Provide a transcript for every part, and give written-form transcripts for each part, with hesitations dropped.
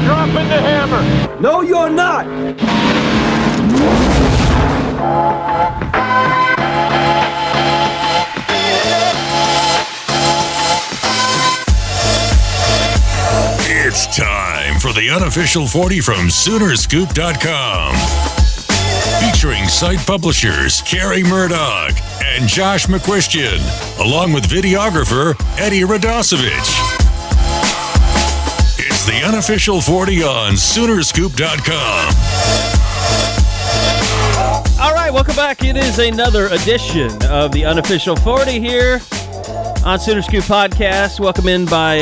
dropping the hammer. No, you're not. It's time for the unofficial 40 from Soonerscoop.com. Featuring site publishers Carey Murdoch and Josh McCuistion, along with videographer Eddie Radosevich. It's the unofficial 40 on Soonerscoop.com. All right, welcome back. It is another edition of the unofficial 40 here on Sooner Scoop Podcast. Welcome in by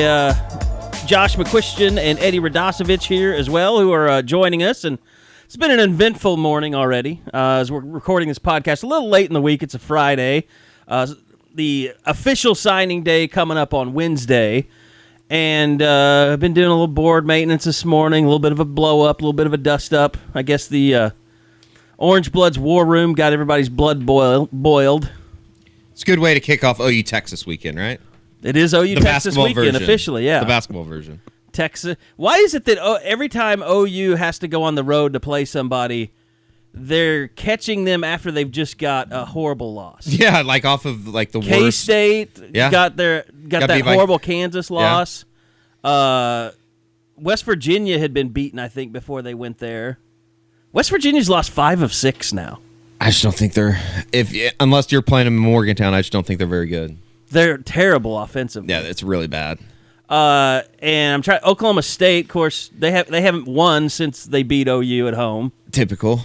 Josh McCuistion and Eddie Radosevich here as well, who are joining us. And it's been an eventful morning already as we're recording this podcast a little late in the week. It's a Friday. The official signing day coming up on Wednesday. And I've been doing a little board maintenance this morning, a little bit of a blow up, a little bit of a dust up. I guess the Orange Blood's War Room got everybody's blood boiled. It's a good way to kick off OU Texas weekend, right? It is OU Texas weekend version. officially, yeah. The basketball version. Texas. Why is it that every time OU has to go on the road to play somebody, they're catching them after they've just got a horrible loss? Yeah, like off of like the worst. K-State got that horrible Kansas loss. West Virginia had been beaten, I think, before they went there. West Virginia's lost 5 of 6 now. I just don't think they're unless you're playing them in Morgantown. I just don't think they're very good. They're terrible offensively. Yeah, it's really bad. And I'm trying. Oklahoma State, of course, they haven't won since they beat OU at home. Typical.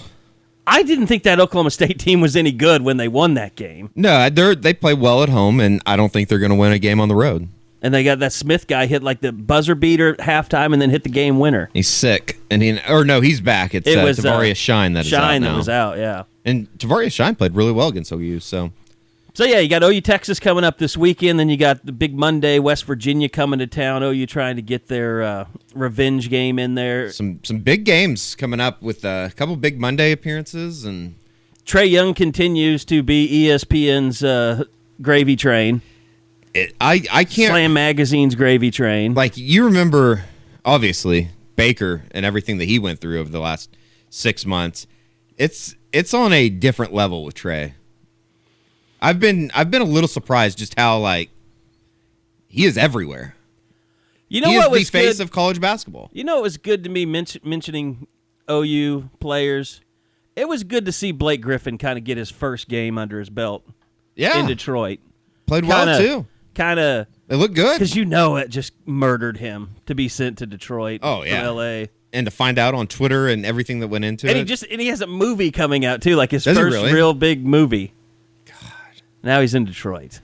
I didn't think that Oklahoma State team was any good when they won that game. No, they play well at home, and I don't think they're going to win a game on the road. And they got that Smith guy hit like the buzzer beater at halftime and then hit the game winner. He's sick, and he's back. It was Tavarius Shine that is out now. Shine that was out, yeah. And Tavarius Shine played really well against OU, So yeah, you got OU Texas coming up this weekend. Then you got the big Monday, West Virginia coming to town. OU trying to get their revenge game in there. Some big games coming up with a couple big Monday appearances. And Trae Young continues to be ESPN's gravy train. I can't Slam Magazine's gravy train. Like, you remember, obviously, Baker and everything that he went through over the last 6 months. It's on a different level with Trae. I've been a little surprised just how he is everywhere. You know he what is was the face good? of college basketball. You know, it was good to me mentioning OU players. It was good to see Blake Griffin kind of get his first game under his belt. Yeah, in Detroit, played well too. It looked good because it just murdered him to be sent to Detroit. Oh yeah, from L.A. and to find out on Twitter and everything that went into it. And he has a movie coming out too, like his Does first real big movie. Now he's in Detroit.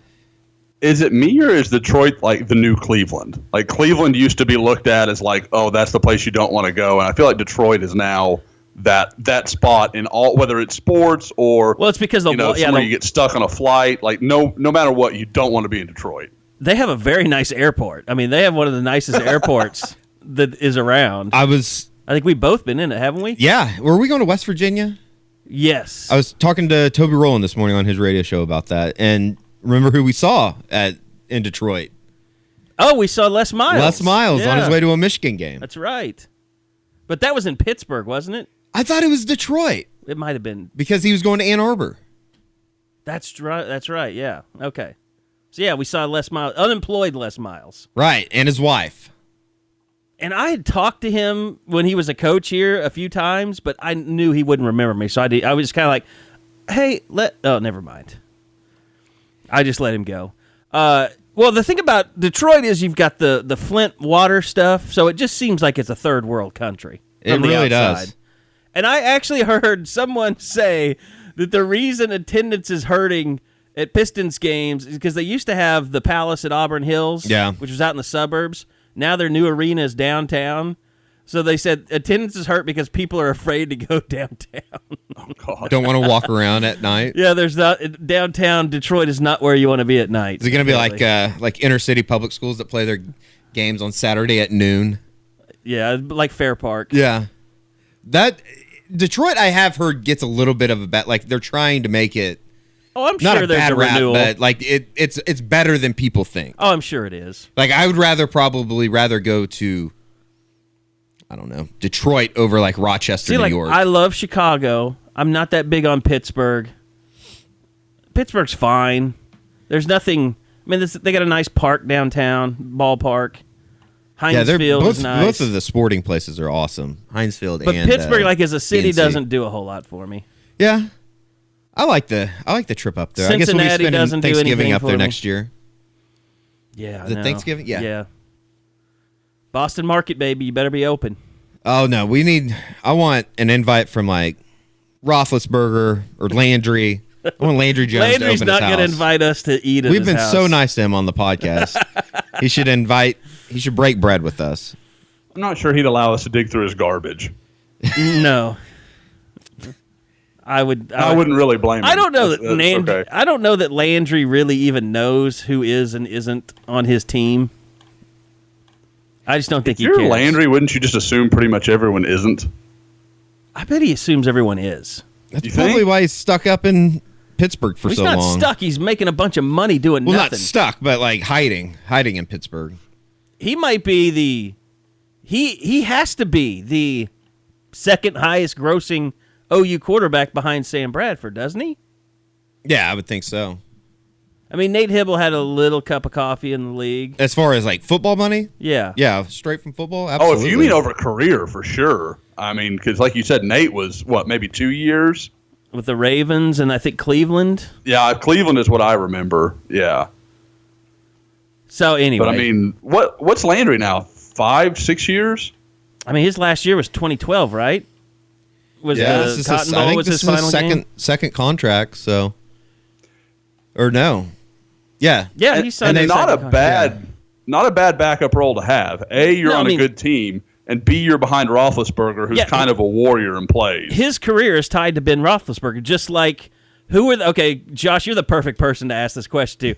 Is it me or is Detroit like the new Cleveland? Like Cleveland used to be looked at as like, oh, that's the place you don't want to go, and I feel like Detroit is now that spot in all, whether it's sports or it's because you get stuck on a flight. Like no matter what, you don't want to be in Detroit. They have a very nice airport. I mean, they have one of the nicest airports that is around. I think we've both been in it, haven't we? Yeah. Were we going to West Virginia? Yes. I was talking to Toby Rowland this morning on his radio show about that, and remember who we saw in Detroit? Oh, we saw Les Miles. Les Miles on his way to a Michigan game. That's right. But that was in Pittsburgh, wasn't it? I thought it was Detroit. It might have been. Because he was going to Ann Arbor. That's right, yeah. Okay. So, yeah, we saw Les Miles, unemployed Les Miles. Right, and his wife. And I had talked to him when he was a coach here a few times, but I knew he wouldn't remember me. So I was kind of like, hey, never mind. I just let him go. Well, the thing about Detroit is you've got the Flint water stuff, so it just seems like it's a third world country. It really does. And I actually heard someone say that the reason attendance is hurting at Pistons games is because they used to have the Palace at Auburn Hills, which was out in the suburbs. Now their new arena is downtown. So they said attendance is hurt because people are afraid to go downtown. Oh, God. Don't want to walk around at night. Yeah, there's not downtown Detroit is not where you want to be at night. Is it going to be like inner city public schools that play their games on Saturday at noon? Yeah, like Fair Park. Yeah. That Detroit, I have heard, gets a little bit of a bet. Like they're trying to make it. Oh, I'm not sure a there's bad a renewal. Rap, but like it's better than people think. Oh, I'm sure it is. Like I would probably rather go to I don't know, Detroit over like Rochester, New York. I love Chicago. I'm not that big on Pittsburgh. Pittsburgh's fine. There's nothing. I mean, they got a nice park downtown, ballpark. Heinz Field is nice. Both of the sporting places are awesome. Heinz Field but and Pittsburgh, like as a city, PNC. doesn't do a whole lot for me. Yeah, I like the trip up there. Cincinnati I guess we'll be doesn't do spending Thanksgiving anything up there for me. next year. Yeah, Is it Thanksgiving? Yeah. Boston market, baby. You better be open. Oh no, I want an invite from like Roethlisberger or Landry. I want Landry Jones Landry's to open his not going to house. invite us to eat at We've his been house. so nice to him on the podcast. He should break bread with us. I'm not sure he'd allow us to dig through his garbage. No. I wouldn't really blame him. I don't know that That's Landry. okay. I don't know that Landry really even knows who is and isn't on his team. I just don't think he If you're cares. Landry, wouldn't you just assume pretty much everyone isn't? I bet he assumes everyone is. That's You probably think? why he's stuck up in Pittsburgh for He's so not long. stuck. He's making a bunch of money doing Well, nothing. not stuck, but like hiding in Pittsburgh. He might be the. He has to be the second highest grossing OU quarterback behind Sam Bradford, doesn't he? Yeah, I would think so. I mean, Nate Hibble had a little cup of coffee in the league. As far as like football money, Yeah. yeah, straight from football. Oh, Absolutely. if you mean over career, for sure. I mean, because like you said, Nate was, maybe 2 years? With the Ravens and I think Cleveland. Yeah, Cleveland is what I remember. Yeah. So anyway. But I mean, what's Landry now? 5, 6 years? I mean, his last year was 2012, right? Was this is Cotton I Bowl think was this his is final game? second contract. So, or no, yeah, Yeah, And, he signed and his not a second bad, not a bad backup role to have. A, you're No, I on mean- a good team, and B, you're behind Roethlisberger, who's Yeah. kind of a warrior and plays. His career is tied to Ben Roethlisberger, just like okay, Josh, you're the perfect person to ask this question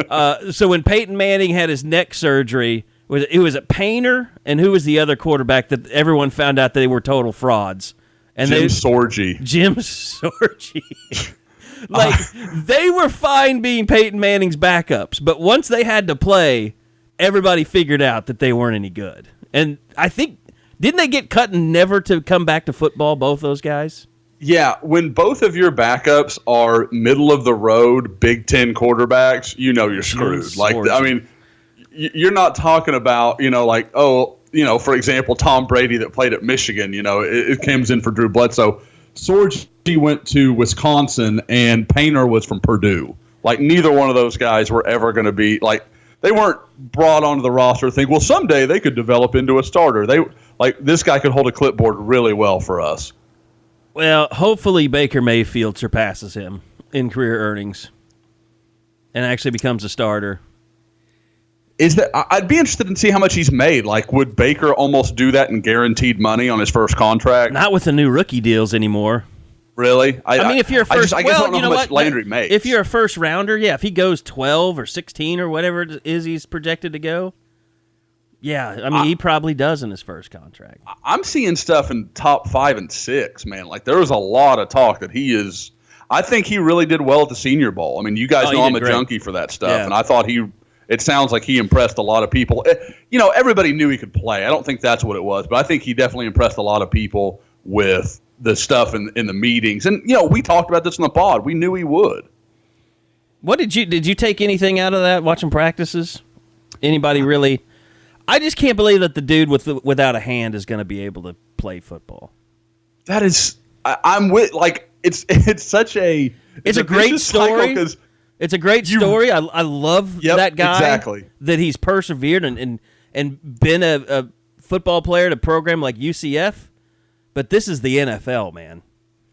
to. So when Peyton Manning had his neck surgery, was it Painter, and who was the other quarterback that everyone found out they were total frauds? And Jim Sorgi. Jim Sorgi. Like, they were fine being Peyton Manning's backups, but once they had to play, everybody figured out that they weren't any good. And I think, didn't they get cut and never to come back to football, both those guys? Yeah, when both of your backups are middle of the road Big Ten quarterbacks, you know you're screwed. Like, Sorgi. I mean, you're not talking about, for example, Tom Brady that played at Michigan, it comes in for Drew Bledsoe. Sorgi went to Wisconsin and Painter was from Purdue. Like, neither one of those guys were ever going to be, like, they weren't brought onto the roster to think, well, someday they could develop into a starter. This guy could hold a clipboard really well for us. Well, hopefully Baker Mayfield surpasses him in career earnings and actually becomes a starter. I'd be interested in see how much he's made. Like, would Baker almost do that in guaranteed money on his first contract? Not with the new rookie deals anymore. Really? I mean, if you're a first, I guess I don't know you know how much what? Landry makes. If you're a first rounder, yeah, if he goes 12 or 16 or whatever it is he's projected to go, yeah, I mean, he probably does in his first contract. I'm seeing stuff in top 5 and 6, man. Like, there was a lot of talk that he is. I think he really did well at the Senior Bowl. I mean, you guys Oh, he know I'm did a great. junkie for that stuff, Yeah. and I thought it sounds like he impressed a lot of people. Everybody knew he could play. I don't think that's what it was, but I think he definitely impressed a lot of people with the stuff in the meetings. And, we talked about this in the pod. We knew he would. What did you take anything out of that watching practices? Anybody really? I just can't believe that the dude without a hand is going to be able to play football. That is, I'm with, like, it's such a, It's a great vicious cycle story. 'cause It's a great story. I love Yep, that guy. exactly. That he's persevered and been a football player at a program like UCF. But this is the NFL, man.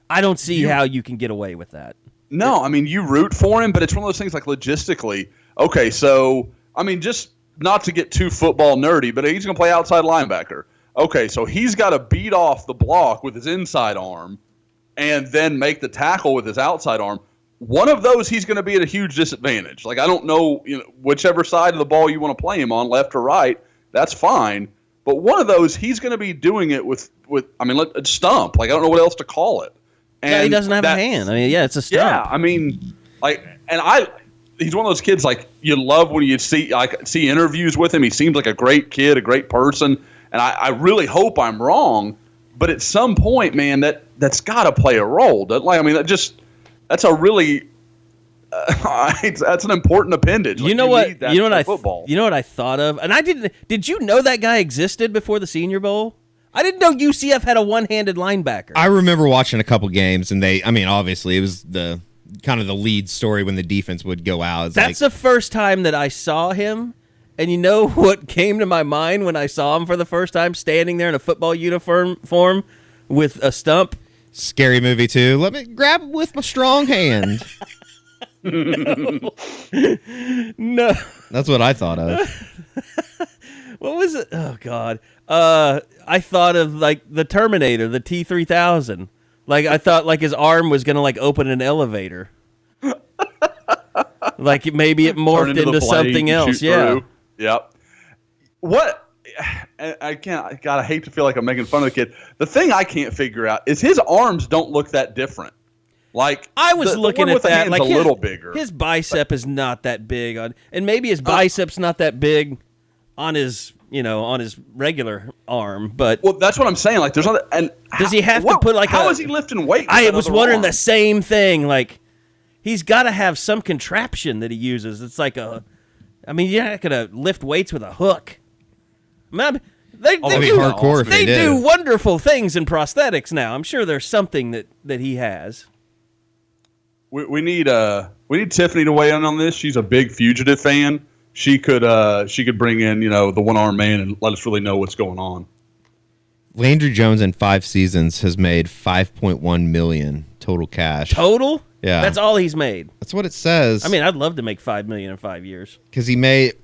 I don't see how you can get away with that. No, I mean, you root for him, but it's one of those things like logistically. Okay, so, I mean, just not to get too football nerdy, but he's going to play outside linebacker. Okay, so he's got to beat off the block with his inside arm and then make the tackle with his outside arm. One of those, he's going to be at a huge disadvantage. Like, I don't know, whichever side of the ball you want to play him on, left or right, that's fine. But one of those, he's going to be doing it with a stump. Like, I don't know what else to call it. And Yeah, he doesn't have a hand. I mean, yeah, it's a stump. Yeah, I mean, like, he's one of those kids, like, you love when you see interviews with him. He seems like a great kid, a great person. and I really hope I'm wrong. But at some point, man, that's got to play a role. That's a really that's an important appendage. You know what I thought of, and I didn't. Did you know that guy existed before the Senior Bowl? I didn't know UCF had a one-handed linebacker. I remember watching a couple games, and obviously it was the kind of the lead story when the defense would go out. That's the first time that I saw him, and you know what came to my mind when I saw him for the first time, standing there in a football uniform with a stump? Scary Movie 2. Let me grab it with my strong hand. No. That's what I thought of. What was it? Oh, God. I thought of, like, the Terminator, the T-3000. Like, I thought, like, his arm was going to, like, open an elevator. Like, maybe it morphed into something else. Yeah. Through. Yep. What? I can't. God, I hate to feel like I'm making fun of the kid. The thing I can't figure out is his arms don't look that different. Like, I was looking at that, like, a little bigger. His bicep is not that big and maybe his bicep's not that big on his regular arm, but that's what I'm saying. Like, there's other, and does he have to put like how is he lifting weight? I was wondering the same thing. Like, he's got to have some contraption that he uses. It's like you're not gonna lift weights with a hook. Man, they do hardcore. They do wonderful things in prosthetics now. I'm sure there's something that he has. We need Tiffany to weigh in on this. She's a big Fugitive fan. She could bring in the one-armed man and let us really know what's going on. Landry Jones in 5 seasons has made $5.1 million total cash. Total? Yeah, that's all he's made. That's what it says. I mean, I'd love to make $5 million in 5 years. Because he made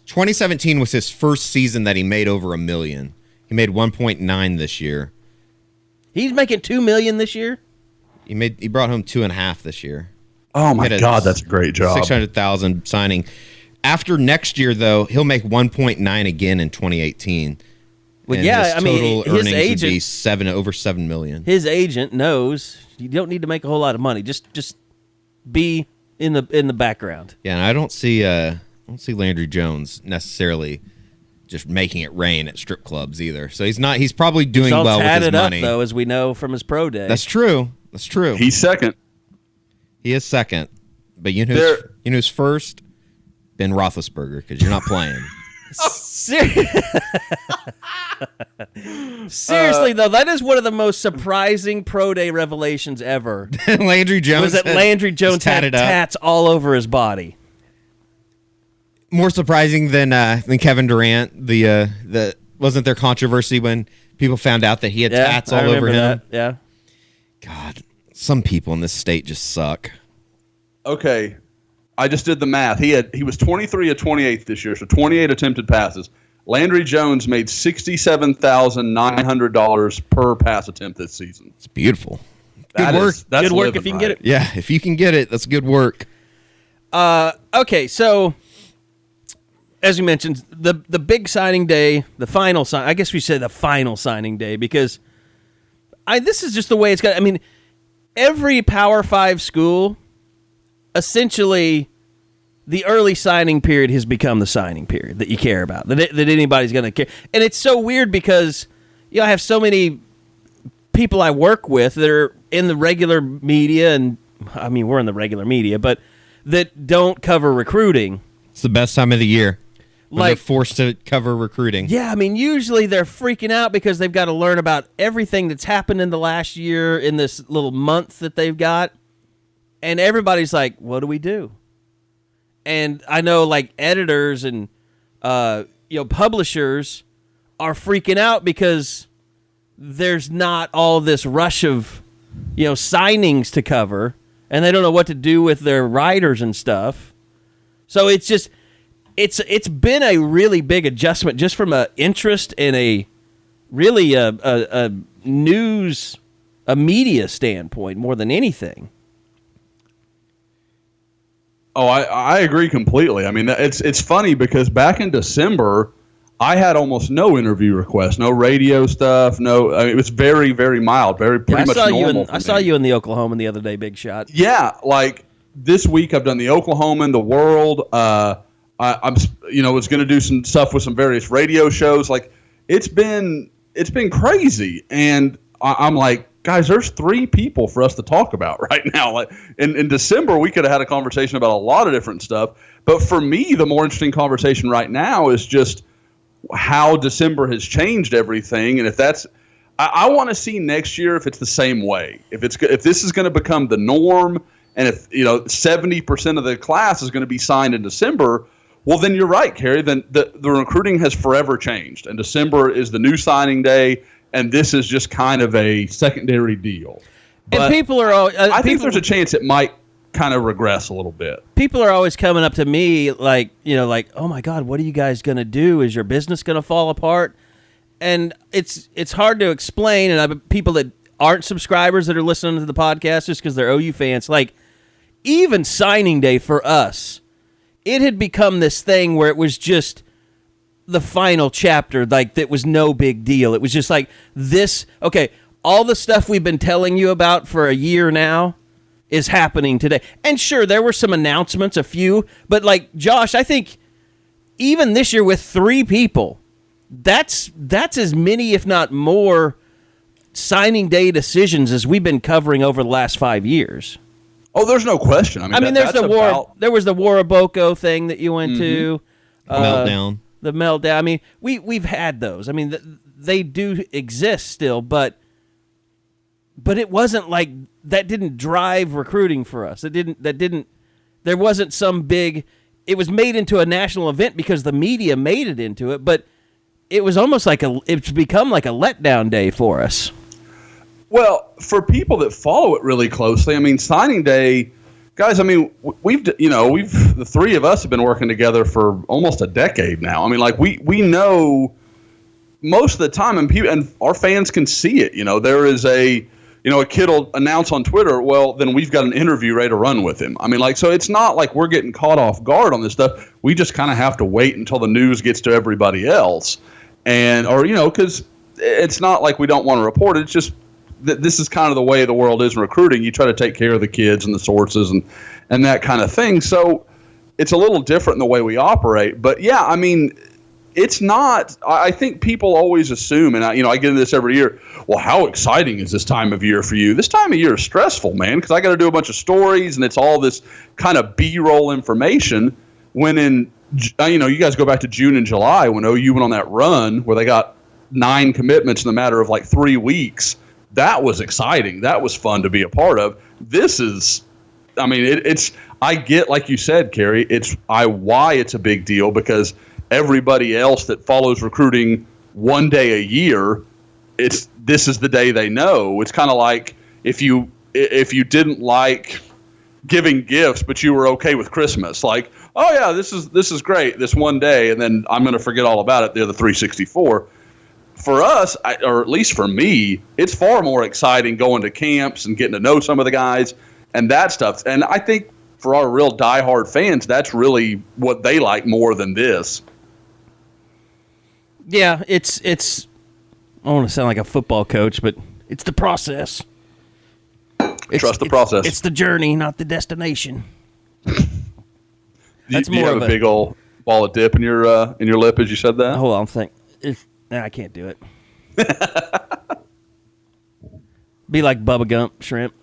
2017 was his first season that he made over $1 million. He made 1.9 this year. He's making $2 million this year. He brought home 2.5 this year. Oh my God, that's a great job. 600,000 signing. After next year, though, he'll make 1.9 again in 2018. Well, and yeah, his total his earnings agent would be over $7 million. His agent knows you don't need to make a whole lot of money. Just be in the background. Yeah, and I don't see Landry Jones necessarily just making it rain at strip clubs either. So he's probably doing well with his money. Up, though, as we know from his pro day. That's true. He's second. He is second. But you know who's first? Ben Roethlisberger, because you're not playing. Seriously, though, that is one of the most surprising pro day revelations ever. Landry Jones. Landry Jones had tats all over his body. More surprising than Kevin Durant. The wasn't there controversy when people found out that he had tats all over him? That. Yeah. God, some people in this state just suck. Okay, I just did the math. He was 23 of 28 this year, so 28 attempted passes. Landry Jones made $67,900 per pass attempt this season. It's beautiful. Good work. That's good work if you can get it. Yeah, if you can get it, that's good work. Okay, so as you mentioned, the big signing day, the final sign. I guess we said the final signing day because this is just the way it's got. I mean, every Power 5 school, essentially, the early signing period has become the signing period that you care about, that anybody's going to care. And it's so weird because I have so many people I work with that are in the regular media, and I mean, we're in the regular media, but that don't cover recruiting. It's the best time of the year. When they're forced to cover recruiting. Yeah, I mean, usually they're freaking out because they've got to learn about everything that's happened in the last year in this little month that they've got. And everybody's like, what do we do? And I know, like, editors and publishers are freaking out because there's not all this rush of signings to cover, and they don't know what to do with their writers and stuff. So it's just it's been a really big adjustment just from an interest and a really a news, a media standpoint more than anything. Oh, I agree completely. I mean, it's funny because back in December, I had almost no interview requests, no radio stuff, it was very, very mild, pretty much normal. I saw you in the Oklahoman the other day, Big Shot. Yeah, like this week I've done the Oklahoman, the World. I'm was going to do some stuff with some various radio shows. Like it's been crazy. And I'm like, guys, there's 3 people for us to talk about right now. Like in December, we could have had a conversation about a lot of different stuff. But for me, the more interesting conversation right now is just how December has changed everything. And if that's, I want to see next year if it's the same way. If this is going to become the norm, and if 70% of the class is going to be signed in December, well, then you're right, Carey. Then the recruiting has forever changed, and December is the new signing day, and this is just kind of a secondary deal. But and people are all. I think there's a chance it might kind of regress a little bit. People are always coming up to me like, oh my God, what are you guys going to do? Is your business going to fall apart? And it's hard to explain. And people that aren't subscribers that are listening to the podcast just because they're OU fans, like even signing day for us, it had become this thing where it was just the final chapter. Like that was no big deal. It was just like this. Okay, all the stuff we've been telling you about for a year now is happening today. And sure, there were some announcements, a few, but like Josh, I think even this year with 3 people, that's as many, if not more, signing day decisions as we've been covering over the last 5 years. Oh, there's no question. I mean, there's the war. There was the Waraboko thing that you went to. Meltdown. The meltdown. I mean, we've had those. I mean, they do exist still, but it wasn't like that. Didn't drive recruiting for us. There wasn't some big. It was made into a national event because the media made it into it, but it was almost like it's become like a letdown day for us. Well, for people that follow it really closely, I mean, signing day, guys, I mean, we've the 3 of us have been working together for almost a decade now. I mean, like we know most of the time, and our fans can see it. There is a kid will announce on Twitter, well, then we've got an interview ready to run with him. I mean, like, so it's not like we're getting caught off guard on this stuff. We just kind of have to wait until the news gets to everybody else. Because it's not like we don't want to report it. It's just that this is kind of the way the world is in recruiting. You try to take care of the kids and the sources and that kind of thing. So it's a little different in the way we operate. But, yeah, I mean, it's not – I think people always assume, and I get into this every year, well, how exciting is this time of year for you? This time of year is stressful, man, because I got to do a bunch of stories, and it's all this kind of B-roll information when you guys go back to June and July when OU went on that run where they got 9 commitments in the matter of like 3 weeks. That was exciting. That was fun to be a part of. This is, I mean, it's. I get, like you said, Carey. Why it's a big deal because everybody else that follows recruiting one day a year, this is the day they know. It's kind of like if you didn't like giving gifts, but you were okay with Christmas, like, oh yeah, this is great, this one day, and then I'm going to forget all about it. They're the 364. For us, or at least for me, it's far more exciting going to camps and getting to know some of the guys and that stuff. And I think for our real diehard fans, that's really what they like more than this. Yeah, it's. I don't want to sound like a football coach, but it's the process. Trust the process. It's the journey, not the destination. That's more of a big old ball of dip in your lip as you said that? Hold on, I'm thinking. I can't do it. Be like Bubba Gump shrimp.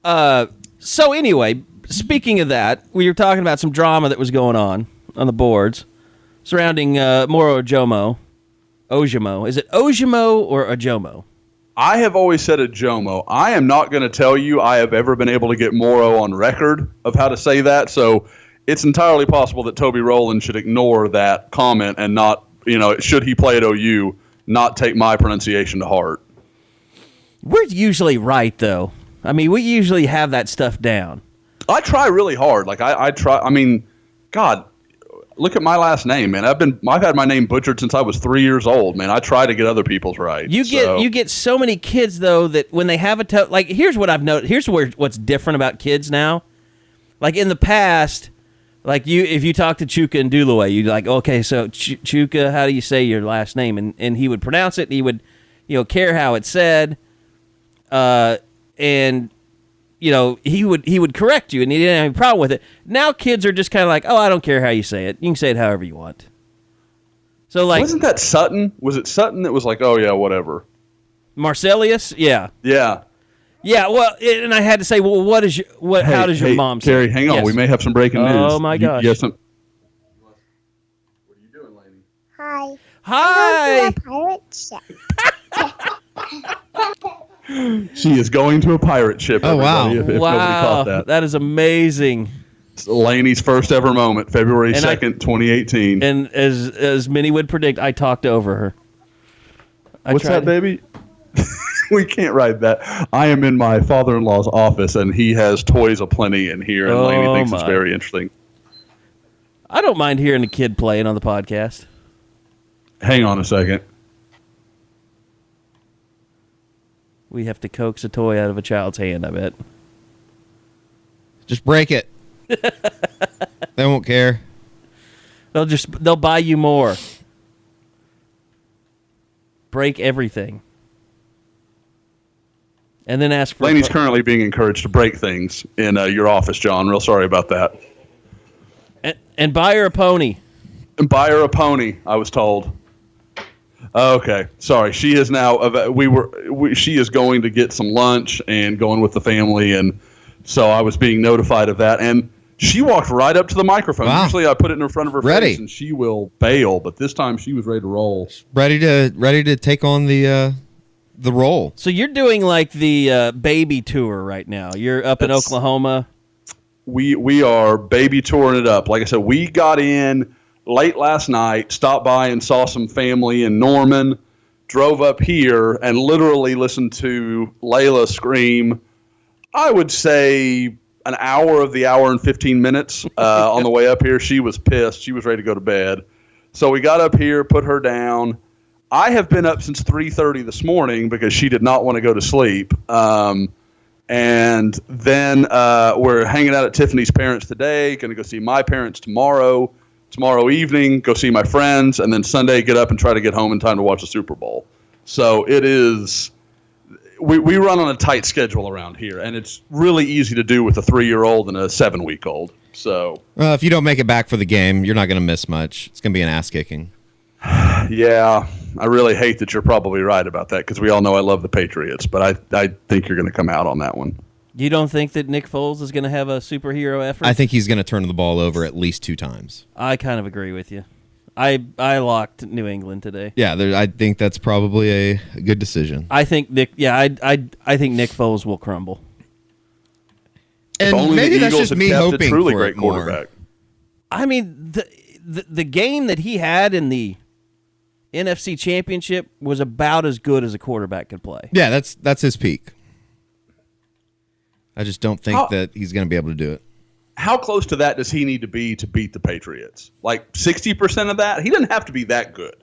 So anyway, speaking of that, we were talking about some drama that was going on the boards surrounding Moro Ojomo. Ojomo. Is it Ojomo or Ojomo? I have always said Ojomo. I am not going to tell you I have ever been able to get Moro on record of how to say that, so it's entirely possible that Toby Rowland should ignore that comment and not, should he play at OU, not take my pronunciation to heart. We're usually right, though. I mean, we usually have that stuff down. I try really hard. Like, I try. I mean, God, look at my last name, man. I've had my name butchered since I was 3 years old, man. I try to get other people's right. You get so many kids though that when they have a here's what I've noticed. Here's what's different about kids now. Like in the past, like if you talk to Chuka and Dulaway, you'd like, okay, so Chuka, how do you say your last name? And he would pronounce it. And he would, care how it's said, and he would correct you, and he didn't have any problem with it. Now kids are just kind of like, oh, I don't care how you say it. You can say it however you want. So like, wasn't that Sutton? Was it Sutton that was like, oh yeah, whatever? Marcellus? Yeah. Yeah. Yeah, well, and I had to say, well, how does your mom say? Carey, hang on. Yes. We may have some breaking news. Oh, my gosh. What are you doing, Lanie? Hi. Hi. I'm going to a pirate ship. She is going to a pirate ship. Oh, wow. If nobody caught that. That is amazing. It's Lanie's first ever moment, February 2nd, 2018. And as many would predict, I talked over her. What's that, baby? We can't ride that. I am in my father-in-law's office, and he has toys aplenty in here, and Lanie thinks it's very interesting. I don't mind hearing a kid playing on the podcast. Hang on a second. We have to coax a toy out of a child's hand, I bet. Just break it. They won't care. They'll buy you more. Break everything. And then ask for... Lanie's currently being encouraged to break things in your office, John. Real sorry about that. And buy her a pony. And buy her a pony, I was told. Okay, sorry. She is now... she is going to get some lunch and going with the family, and so I was being notified of that. And she walked right up to the microphone. Wow. Usually I put it in front of her Ready. face, and she will bail, but this time she was ready to roll. Ready to take on the role. So you're doing like the baby tour right now. You're up in Oklahoma. We are baby touring it up. Like I said, we got in late last night, stopped by and saw some family in Norman, drove up here, and literally listened to Layla scream, I would say an hour of the hour and 15 minutes on the way up here. She was pissed. She was ready to go to bed. So we got up here, put her down. I have been up since 3:30 this morning because she did not want to go to sleep. And then we're hanging out at Tiffany's parents today, going to go see my parents tomorrow evening, go see my friends, and then Sunday get up and try to get home in time to watch the Super Bowl. So it is... We run on a tight schedule around here, and it's really easy to do with a 3-year-old and a 7-week-old. So, if you don't make it back for the game, you're not going to miss much. It's going to be an ass-kicking. Yeah, I really hate that you're probably right about that because we all know I love the Patriots, but I think you're going to come out on that one. You don't think that Nick Foles is going to have a superhero effort? I think he's going to turn the ball over at least 2 times. I kind of agree with you. I locked New England today. Yeah, I think that's probably a good decision. I think Nick. Yeah, I think Nick Foles will crumble. And maybe that's just me hoping a truly for great it more. quarterback. I mean, the game that he had in the NFC Championship was about as good as a quarterback could play. Yeah, that's his peak. I just don't think that he's going to be able to do it. How close to that does he need to beat the Patriots? Like 60% of that? He doesn't have to be that good.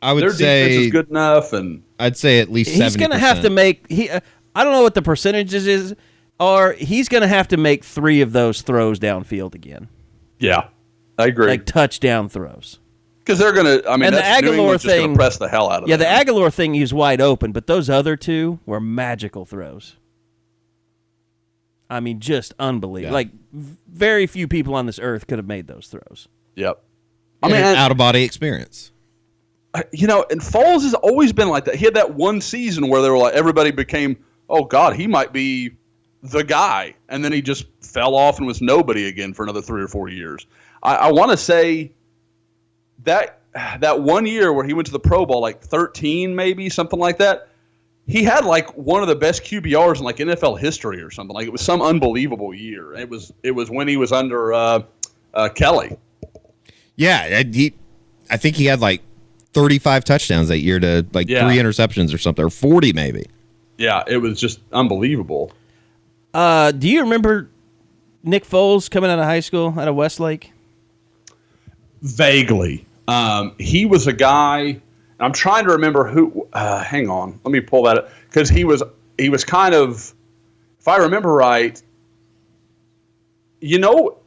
I would Their say defense is good enough, and I'd say at least 70%. He's going to have to make. I don't know what the percentages is, or he's going to have to make 3 of those throws downfield again. yeah, I agree. Like touchdown throws. Because they're going to. I mean, And the that's New Aguilar England's just going thing- to press the hell out of Yeah, them. the Aguilar thing, he was wide open, but those other 2 were magical throws. I mean, just unbelievable. Yeah. Like, very few people on this earth could have made those throws. Yep. I mean, out of body experience. You know, and Foles has always been like that. He had that one season where they were like, everybody became, oh God, he might be the guy, and then he just fell off and was nobody again for another 3 or 4 years. I want to say that 1 year where he went to the Pro Bowl, like 13 maybe, something like that. He had like one of the best QBRs in like NFL history or something. Like it was some unbelievable year. It was when he was under Kelly. Yeah, I think he had like 35 touchdowns that year to like 3 interceptions or something, or 40 maybe. Yeah, it was just unbelievable. Do you remember Nick Foles coming out of high school, out of Westlake? Vaguely. He was a guy. I'm trying to remember who. Hang on, let me pull that up because he was kind of, if I remember right. You know,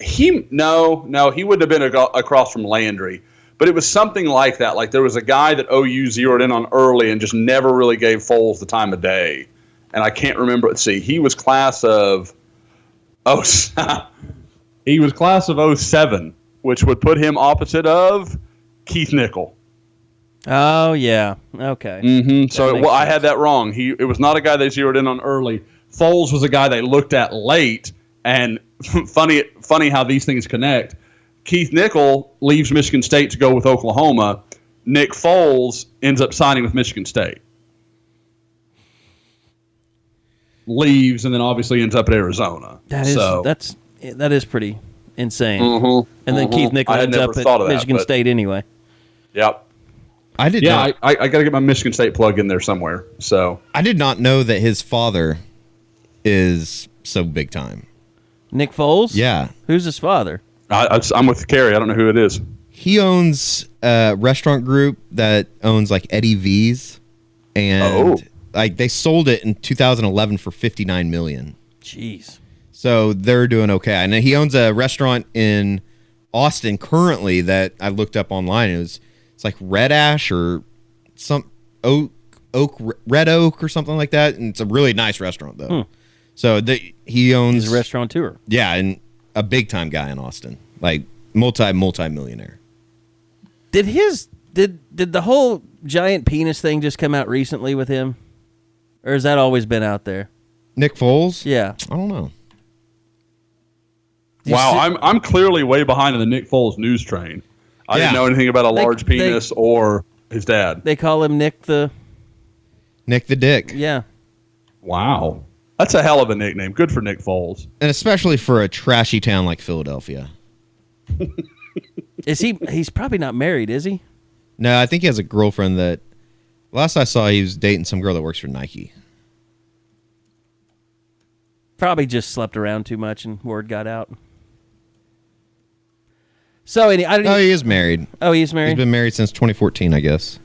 he wouldn't have been across from Landry, but it was something like that. Like there was a guy that OU zeroed in on early and just never really gave Foles the time of day. And I can't remember. Let's see, he was class of 07, which would put him opposite of Keith Nichol. Oh, yeah. Okay. Mm-hmm. So I sense. had that wrong. It was not a guy they zeroed in on early. Foles was a guy they looked at late. And funny how these things connect. Keith Nichol leaves Michigan State to go with Oklahoma. Nick Foles ends up signing with Michigan State. Leaves and then obviously ends up at Arizona. That is pretty insane. Mm-hmm, and then Keith Nichol ends up at Michigan State anyway. Yep. I did. Yeah, I got to get my Michigan State plug in there somewhere. So I did not know that his father is so big time. Nick Foles? Yeah. Who's his father? I'm with Carey. I don't know who it is. He owns a restaurant group that owns like Eddie V's, and like they sold it in 2011 for $59 million. Jeez. So they're doing okay. And he owns a restaurant in Austin currently that I looked up online. It's like Red Ash or some Red Oak or something like that, and it's a really nice restaurant though. So he owns He's a restaurateur. Yeah, and a big time guy in Austin, like multi-millionaire. Did the whole giant penis thing just come out recently with him, or has that always been out there? Nick Foles? Yeah, I don't know. Wow, I'm clearly way behind in the Nick Foles news train. I didn't know anything about a large penis or his dad. They call him Nick the Dick. Yeah. Wow. That's a hell of a nickname. Good for Nick Foles. And especially for a trashy town like Philadelphia. He's probably not married, is he? No, I think he has a girlfriend that, last I saw, he was dating some girl that works for Nike. Probably just slept around too much and word got out. So, he is married. Oh, he's married? He's been married since 2014, I guess.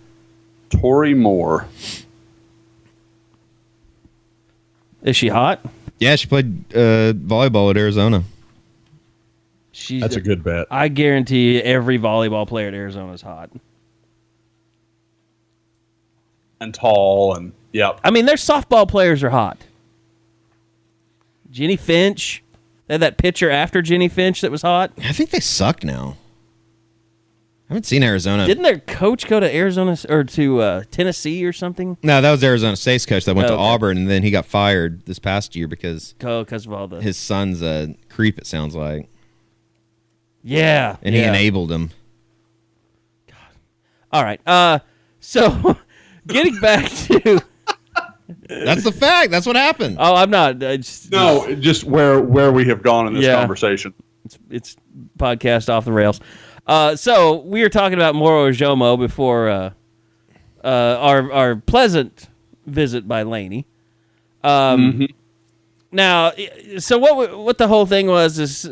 Tori Moore. Is she hot? Yeah, she played volleyball at Arizona. That's a good bet. I guarantee every volleyball player at Arizona is hot. And tall, and yep. I mean, their softball players are hot. Jenny Finch. They had that pitcher after Jenny Finch that was hot. I think they suck now. I haven't seen Arizona. Didn't their coach go to Arizona or to Tennessee or something? No, that was Arizona State's coach that went to Auburn, and then he got fired this past year because of all the his son's a creep, it sounds like. Yeah. And he enabled him. God. All right. So getting back to That's the fact. That's what happened. Oh, I'm not. Just where we have gone in this conversation. It's podcast off the rails. So we were talking about Moro Ojomo before our pleasant visit by Lanie. Now, so what the whole thing was is,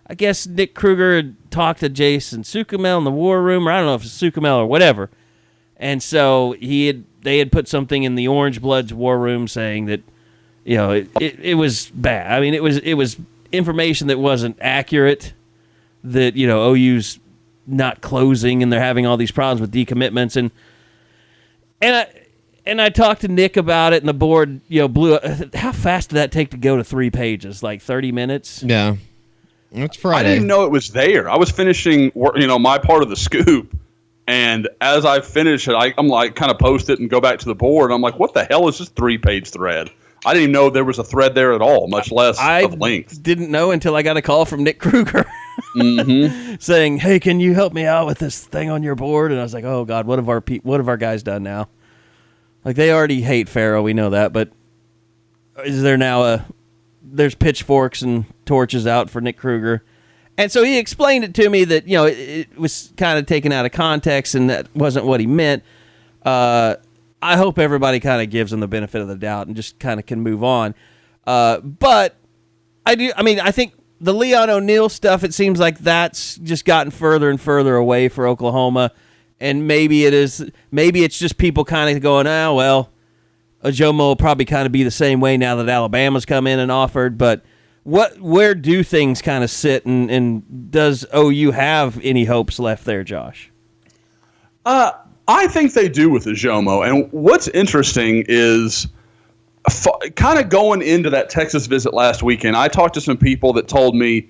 I guess Nick Krueger had talked to Jason Sukumel in the war room, or I don't know if it's Sukumel or whatever, and so they had put something in the Orange Bloods war room saying that, you know, it was bad. I mean, it was information that wasn't accurate. That, you know, OU's not closing and they're having all these problems with decommitments, and I talked to Nick about it, and the board, you know, blew up. How fast did that take to go to 3 pages? Like 30 minutes? Yeah. It's Friday. I didn't even know it was there. I was finishing, my part of the scoop, and as I finish it, I'm like, kind of post it and go back to the board. And I'm like, what the hell is this 3-page thread? I didn't even know there was a thread there at all, much less of length. Didn't know until I got a call from Nick Krueger saying, "Hey, can you help me out with this thing on your board?" And I was like, "Oh God, what have our guys done now?" Like, they already hate Pharaoh, we know that, but is there now there's pitchforks and torches out for Nick Krueger? And so he explained it to me that, you know, it was kind of taken out of context and that wasn't what he meant. I hope everybody kind of gives him the benefit of the doubt and just kind of can move on. But I think the Leon O'Neal stuff, it seems like that's just gotten further and further away for Oklahoma. And maybe it's just people kind of going, oh, well, Ojomo will probably kind of be the same way now that Alabama's come in and offered. But where do things kind of sit, and does OU have any hopes left there, Josh? I think they do with Ojomo. And what's interesting is kind of going into that Texas visit last weekend, I talked to some people that told me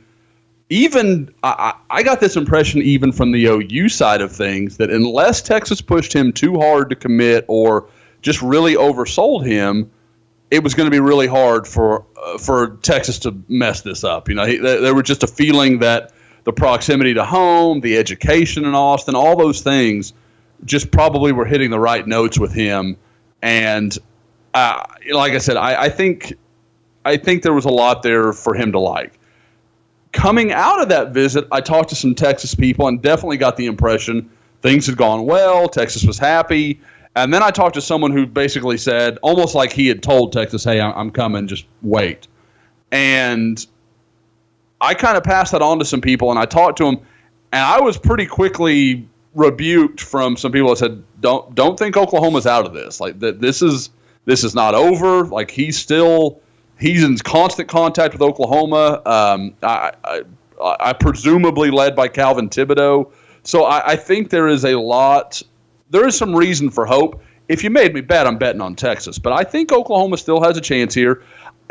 even I got this impression even from the OU side of things that unless Texas pushed him too hard to commit or just really oversold him, it was going to be really hard for Texas to mess this up. There was just a feeling that the proximity to home, the education in Austin, all those things just probably were hitting the right notes with him. And like I said, I think there was a lot there for him to like. Coming out of that visit, I talked to some Texas people and definitely got the impression things had gone well. Texas was happy. And then I talked to someone who basically said, almost like he had told Texas, hey, I'm coming, just wait. And I kind of passed that on to some people, and I talked to them, and I was pretty quickly rebuked from some people that said, don't think Oklahoma's out of this. Like, this is not over. Like, he's in constant contact with Oklahoma. I presumably led by Calvin Thibodeau. So I think there is some reason for hope. If you made me bet, I'm betting on Texas. But I think Oklahoma still has a chance here.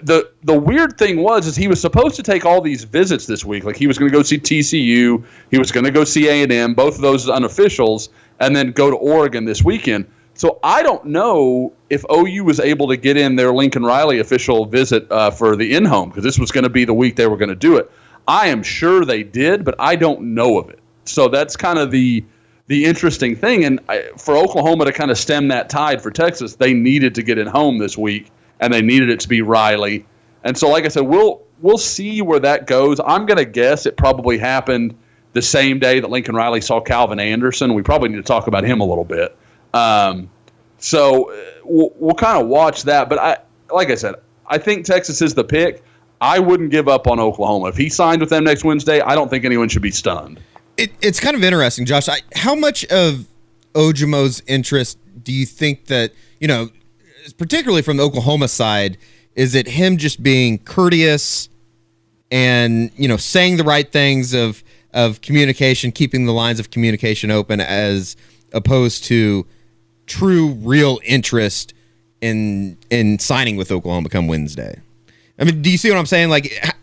The weird thing is he was supposed to take all these visits this week. Like, he was going to go see TCU. He was going to go see A&M, both of those as unofficials, and then go to Oregon this weekend. So I don't know if OU was able to get in their Lincoln Riley official visit for the in-home, because this was going to be the week they were going to do it. I am sure they did, but I don't know of it. So that's kind of the interesting thing. And for Oklahoma to kind of stem that tide for Texas, they needed to get it home this week, and they needed it to be Riley. And so, like I said, we'll see where that goes. I'm going to guess it probably happened the same day that Lincoln Riley saw Calvin Anderson. We probably need to talk about him a little bit. So we'll kind of watch that. But like I said, I think Texas is the pick. I wouldn't give up on Oklahoma. If he signed with them next Wednesday, I don't think anyone should be stunned. It's kind of interesting, Josh. How much of Ojomo's interest do you think that, particularly from the Oklahoma side, is it him just being courteous and, saying the right things of communication, keeping the lines of communication open, as opposed to true, real interest in signing with Oklahoma come Wednesday? I mean, do you see what I'm saying? Like,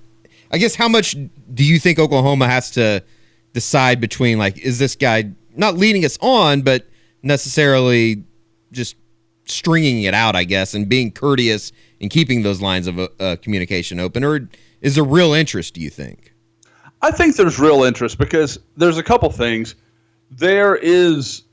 I guess how much do you think Oklahoma has to decide between, like, is this guy not leading us on, but necessarily just stringing it out, I guess, and being courteous and keeping those lines of communication open? Or is there real interest, do you think? I think there's real interest because there's a couple things. There is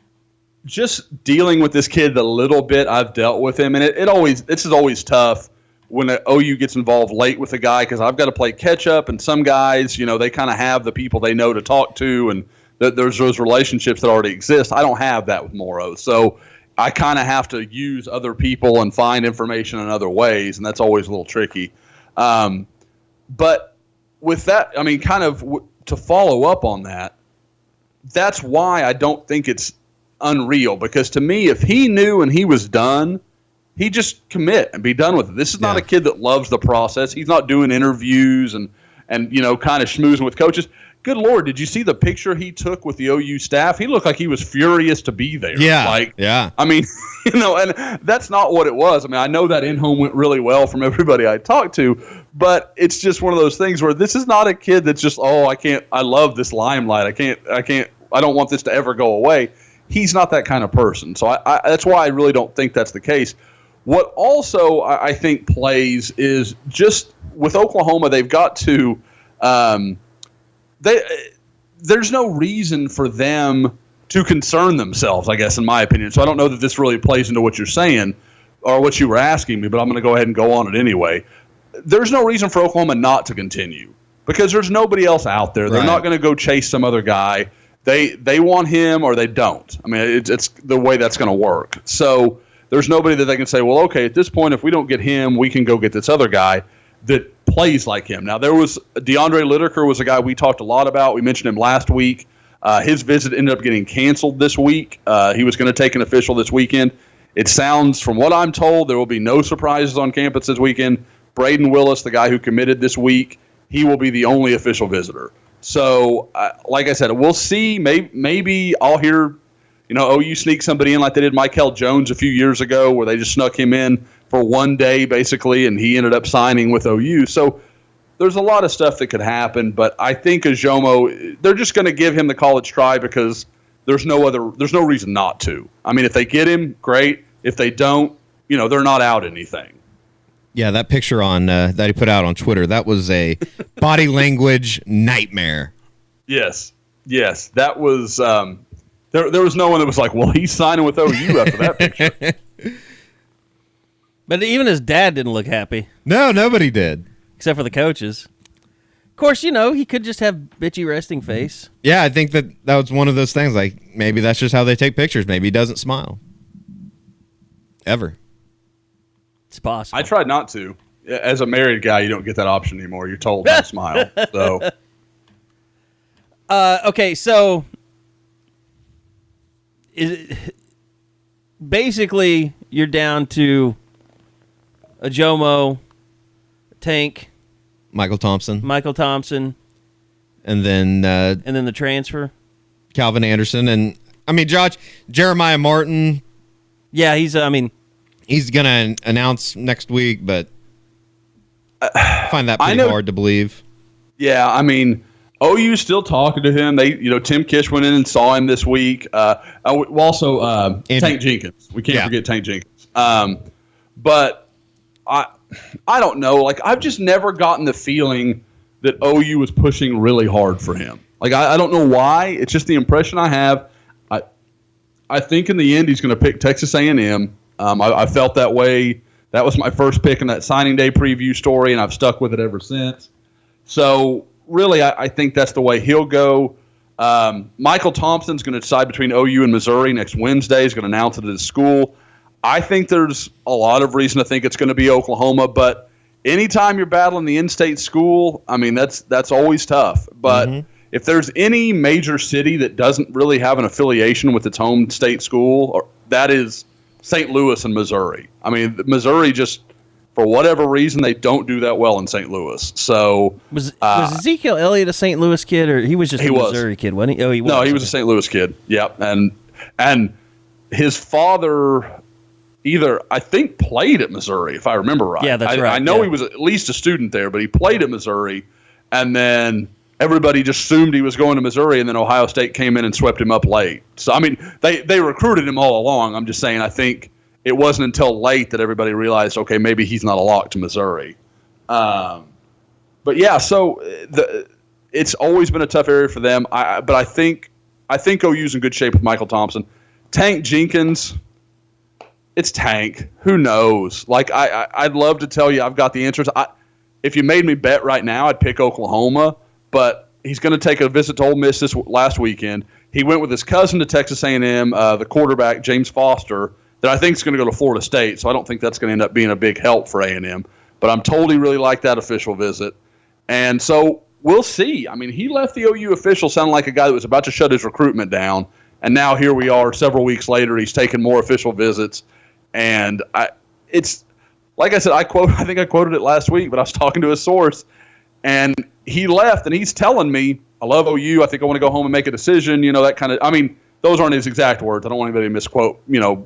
just dealing with this kid the little bit I've dealt with him, and this is always tough when an OU gets involved late with a guy, because I've got to play catch up, and some guys, they kind of have the people they know to talk to, and there's those relationships that already exist. I don't have that with Moro, so I kind of have to use other people and find information in other ways, and that's always a little tricky. But with that, I mean, kind of to follow up on that, that's why I don't think it's unreal, because to me, if he knew and he was done, he'd just commit and be done with it. This is not a kid that loves the process. He's not doing interviews and kind of schmoozing with coaches. Good Lord, did you see the picture he took with the OU staff? He looked like he was furious to be there. Yeah. I mean, and that's not what it was. I mean, I know that in-home went really well from everybody I talked to, but it's just one of those things where this is not a kid that's just, I love this limelight. I don't want this to ever go away. He's not that kind of person. So that's why I really don't think that's the case. What also I think plays is just with Oklahoma, they've got to there's no reason for them to concern themselves, I guess, in my opinion. So I don't know that this really plays into what you're saying or what you were asking me, but I'm going to go ahead and go on it anyway. There's no reason for Oklahoma not to continue because there's nobody else out there. They're not going to go chase some other guy. They want him or they don't. I mean, it's the way that's going to work. So there's nobody that they can say, well, okay, at this point, if we don't get him, we can go get this other guy that plays like him. Now, there was DeAndre Lideker was a guy we talked a lot about. We mentioned him last week. His visit ended up getting canceled this week. He was going to take an official this weekend. It sounds, from what I'm told, there will be no surprises on campus this weekend. Braden Willis, the guy who committed this week, he will be the only official visitor. So, like I said, we'll see. Maybe I'll hear, OU sneak somebody in like they did Michael Jones a few years ago, where they just snuck him in for one day, basically, and he ended up signing with OU. So there's a lot of stuff that could happen, but I think Ojomo, they're just going to give him the college try because there's no reason not to. I mean, if they get him, great. If they don't, they're not out anything. Yeah, that picture on that he put out on Twitter, that was a body language nightmare. Yes, that was. There was no one that was like, well, he's signing with OU after that picture. But even his dad didn't look happy. No, nobody did. Except for the coaches. Of course, he could just have bitchy resting face. Yeah, I think that was one of those things. Like, maybe that's just how they take pictures. Maybe he doesn't smile. Ever. It's possible. I tried not to. As a married guy, you don't get that option anymore. You're told not to smile. So, okay, so basically you're down to Ojomo, Tank, Michael Thompson, and then the transfer, Calvin Anderson, and Josh Jeremiah Martin. Yeah, he's gonna announce next week, but I find that pretty hard to believe. Yeah, OU's still talking to him. They, Tim Kish went in and saw him this week. Also, Tank Jenkins. We can't forget Tank Jenkins. But I don't know. Like, I've just never gotten the feeling that OU was pushing really hard for him. Like, I don't know why. It's just the impression I have. I think in the end he's going to pick Texas A&M. I felt that way. That was my first pick in that signing day preview story, and I've stuck with it ever since. So, really, I think that's the way he'll go. Michael Thompson's going to decide between OU and Missouri next Wednesday. He's going to announce it at his school. I think there's a lot of reason to think it's going to be Oklahoma, but anytime you're battling the in-state school, that's always tough. But if there's any major city that doesn't really have an affiliation with its home state school, that is St. Louis and Missouri. Missouri just, for whatever reason, they don't do that well in St. Louis. So was Ezekiel Elliott a St. Louis kid, or he was just a Missouri kid, wasn't he? Oh, he was. No, he was a St. Louis kid. Yep, and his father I think played at Missouri, if I remember right. Yeah, that's right. I know he was at least a student there, but he played at Missouri, and then everybody just assumed he was going to Missouri, and then Ohio State came in and swept him up late. So, they recruited him all along. I'm just saying, I think it wasn't until late that everybody realized, okay, maybe he's not a lock to Missouri. But yeah, so it's always been a tough area for them. But I think OU's in good shape with Michael Thompson. Tank Jenkins, it's Tank. Who knows? Like, I'd love to tell you I've got the answers. If you made me bet right now, I'd pick Oklahoma. But he's going to take a visit to Ole Miss this last weekend. He went with his cousin to Texas A&M, the quarterback James Foster, that I think is going to go to Florida State. So I don't think that's going to end up being a big help for A&M. But I'm told he really liked that official visit. And so we'll see. He left the OU official sounding like a guy that was about to shut his recruitment down. And now here we are several weeks later. He's taken more official visits. And it's like I said, I think I quoted it last week, but I was talking to a source, and he left, and he's telling me, I love OU. I think I want to go home and make a decision. That kind of. Those aren't his exact words. I don't want anybody to misquote.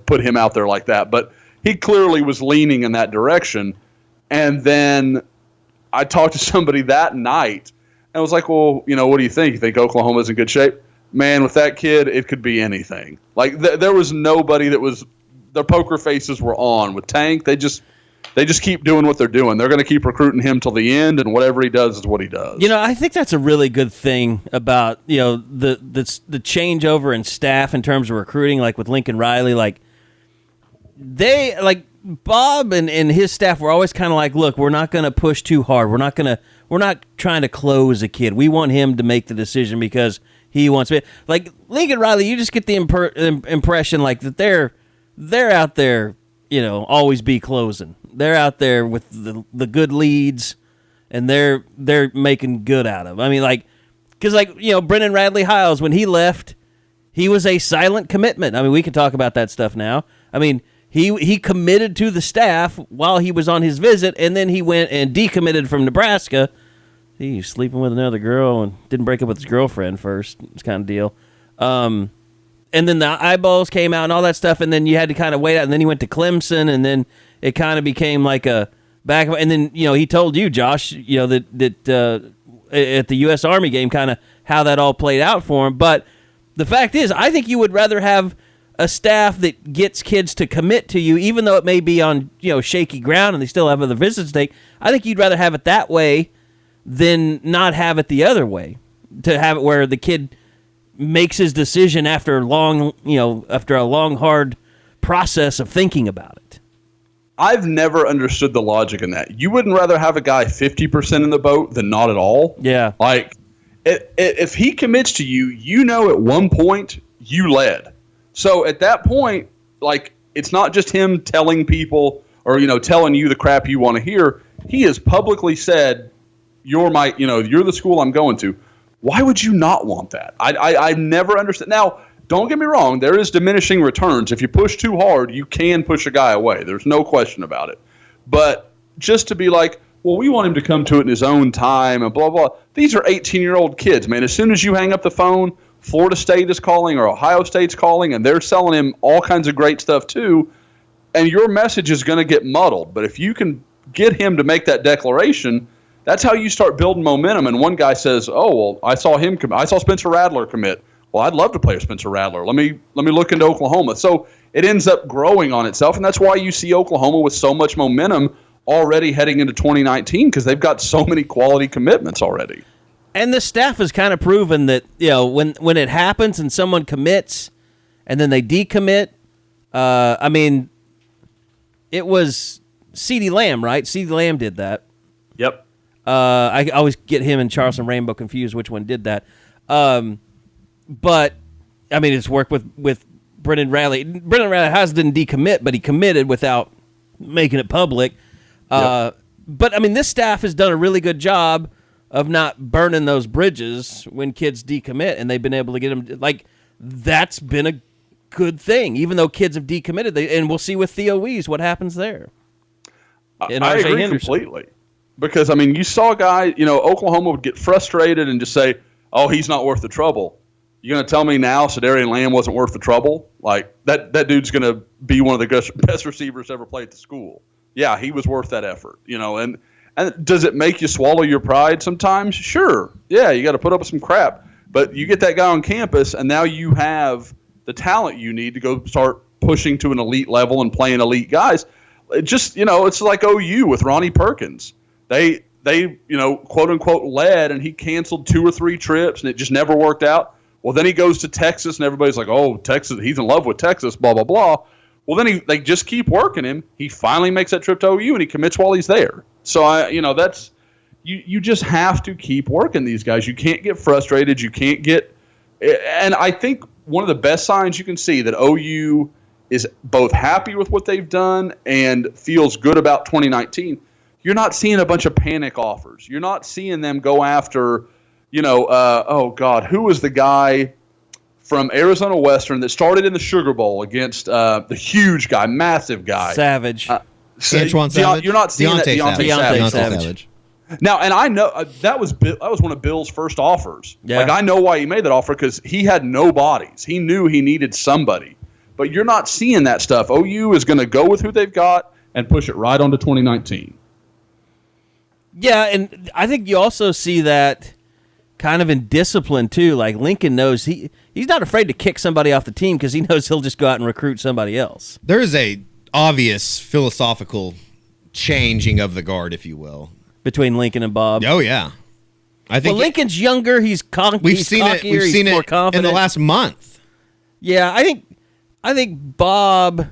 Put him out there like that. But he clearly was leaning in that direction. And then I talked to somebody that night, and I was like, well, what do you think? You think Oklahoma's in good shape? Man, with that kid, it could be anything. Like there was nobody that was. Their poker faces were on. With Tank, they just keep doing what they're doing. They're going to keep recruiting him till the end, and whatever he does is what he does. I think that's a really good thing about the changeover in staff in terms of recruiting, like with Lincoln Riley. Like Bob and his staff were always kind of like, look, we're not going to push too hard. We're not trying to close a kid. We want him to make the decision because he wants it. Like Lincoln Riley, you just get the impression like that they're out there, always be closing. They're out there with the good leads, and they're making good out of. Because Brendan Radley Hiles, when he left, he was a silent commitment. We can talk about that stuff now. He committed to the staff while he was on his visit, and then he went and decommitted from Nebraska. He's sleeping with another girl and didn't break up with his girlfriend first. It's kind of deal. And then the eyeballs came out and all that stuff, and then you had to kind of wait out. And then he went to Clemson, and then it kind of became like a back, and then he told you, Josh, that at the U.S. Army game, kind of how that all played out for him. But the fact is, I think you would rather have a staff that gets kids to commit to you, even though it may be on shaky ground and they still have other visits to take. I think you'd rather have it that way than not have it the other way. To have it where the kid makes his decision after a long hard process of thinking about it. I've never understood the logic in that. You wouldn't rather have a guy 50% in the boat than not at all? Yeah. Like, if he commits to you, at one point you led. So at that point, like, it's not just him telling people or, telling you the crap you want to hear. He has publicly said, you're the school I'm going to. Why would you not want that? I never understood. Now, don't get me wrong. There is diminishing returns. If you push too hard, you can push a guy away. There's no question about it. But just to be like, well, we want him to come to it in his own time and blah, blah. These are 18-year-old kids, man. As soon as you hang up the phone, Florida State is calling or Ohio State's calling, and they're selling him all kinds of great stuff too, and your message is going to get muddled. But if you can get him to make that declaration, that's how you start building momentum. And one guy says, "Oh, well, I saw Spencer Rattler commit. Well, I'd love to play with Spencer Rattler. Let me look into Oklahoma." So it ends up growing on itself, and that's why you see Oklahoma with so much momentum already heading into 2019 because they've got so many quality commitments already. And the staff has kind of proven that when it happens and someone commits and then they decommit, it was CeeDee Lamb, right? CeeDee Lamb did that. Yep. I always get him and Charleston Rainbow confused which one did that. But it's worked with Brendan Riley. Brendan Riley didn't decommit, but he committed without making it public. Yep. But this staff has done a really good job of not burning those bridges when kids decommit, and they've been able to get them. Like, that's been a good thing, even though kids have decommitted. And we'll see with Theo Wees what happens there. And I RJ agree Henderson. completely. Because, you saw a guy, Oklahoma would get frustrated and just say, oh, he's not worth the trouble. You're going to tell me now Sedarian Lamb wasn't worth the trouble? Like, that dude's going to be one of the best receivers ever played at the school. Yeah, he was worth that effort, and does it make you swallow your pride sometimes? Sure. Yeah, you got to put up with some crap. But you get that guy on campus, and now you have the talent you need to go start pushing to an elite level and playing elite guys. It just, it's like OU with Ronnie Perkins. They quote unquote led, and he canceled 2 or 3 trips, and it just never worked out. Well, then he goes to Texas, and everybody's like, "Oh, Texas, he's in love with Texas." Blah blah blah. Well, then they just keep working him. He finally makes that trip to OU, and he commits while he's there. So that's you just have to keep working these guys. You can't get frustrated. You can't get. And I think one of the best signs you can see that OU is both happy with what they've done and feels good about 2019. You're not seeing a bunch of panic offers. You're not seeing them go after, oh, God, who was the guy from Arizona Western that started in the Sugar Bowl against the huge guy, massive guy? Savage. Antoine Savage. You're not seeing Deontay Savage. Now, and I know that was one of Bill's first offers. Yeah. Like, I know why he made that offer because he had no bodies. He knew he needed somebody. But you're not seeing that stuff. OU is going to go with who they've got and push it right onto 2019. Yeah, and I think you also see that kind of in discipline too. Like Lincoln knows he's not afraid to kick somebody off the team because he knows he'll just go out and recruit somebody else. There is a obvious philosophical changing of the guard, if you will, between Lincoln and Bob. Oh yeah, I think Lincoln's younger. He's we've seen it. We've seen it in the last month. Yeah, I think Bob.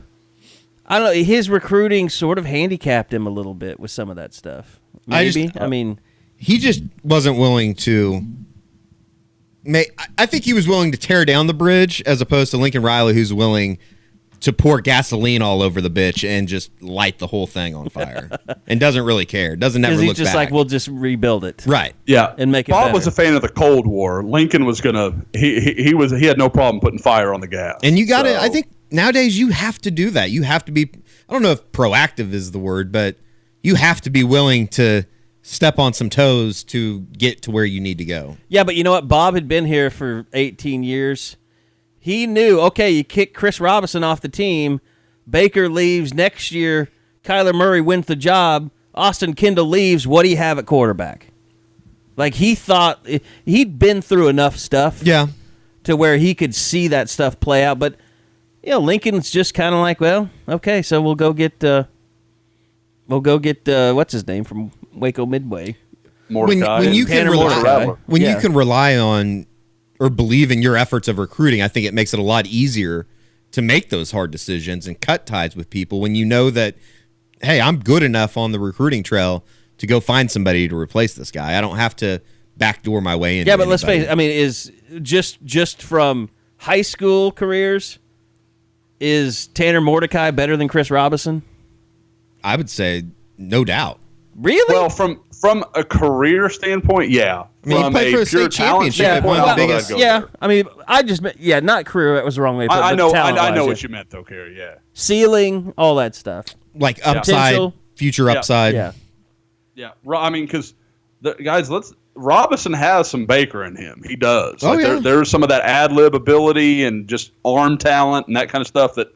I don't know. His recruiting sort of handicapped him a little bit with some of that stuff. Maybe. He just wasn't willing to. I think he was willing to tear down the bridge as opposed to Lincoln Riley, who's willing to pour gasoline all over the bitch and just light the whole thing on fire and doesn't really care. Doesn't never look back. He's just like, we'll just rebuild it. Right. Yeah. And make it Bob better. was a fan of the Cold War. Lincoln was gonna. He had no problem putting fire on the gas. And you got to. I think nowadays you have to do that. You have to be. I don't know if proactive is the word, but you have to be willing to step on some toes to get to where you need to go. Yeah, but you know what? Bob had been here for 18 years. He knew, okay, you kick Chris Robinson off the team, Baker leaves next year, Kyler Murray wins the job, Austin Kendall leaves, what do you have at quarterback? Like, he thought he'd been through enough stuff to where he could see that stuff play out. But, Lincoln's just kind of like, well, okay, so we'll go get what's his name from Waco Midway? Mordecai. When you can rely on or believe in your efforts of recruiting, I think it makes it a lot easier to make those hard decisions and cut ties with people when you know that, hey, I'm good enough on the recruiting trail to go find somebody to replace this guy. I don't have to backdoor my way into but let's face it. I mean, is just from high school careers, is Tanner Mordecai better than Chris Robinson? I would say no doubt. Really? Well, from a career standpoint, yeah. I mean, from he played for a state championship. Not career. That was the wrong way. I know what you meant, though, Carey. Yeah. Ceiling, all that stuff. Like upside, future upside. Yeah. I mean, because Robinson has some Baker in him. He does. There's some of that ad lib ability and just arm talent and that kind of stuff that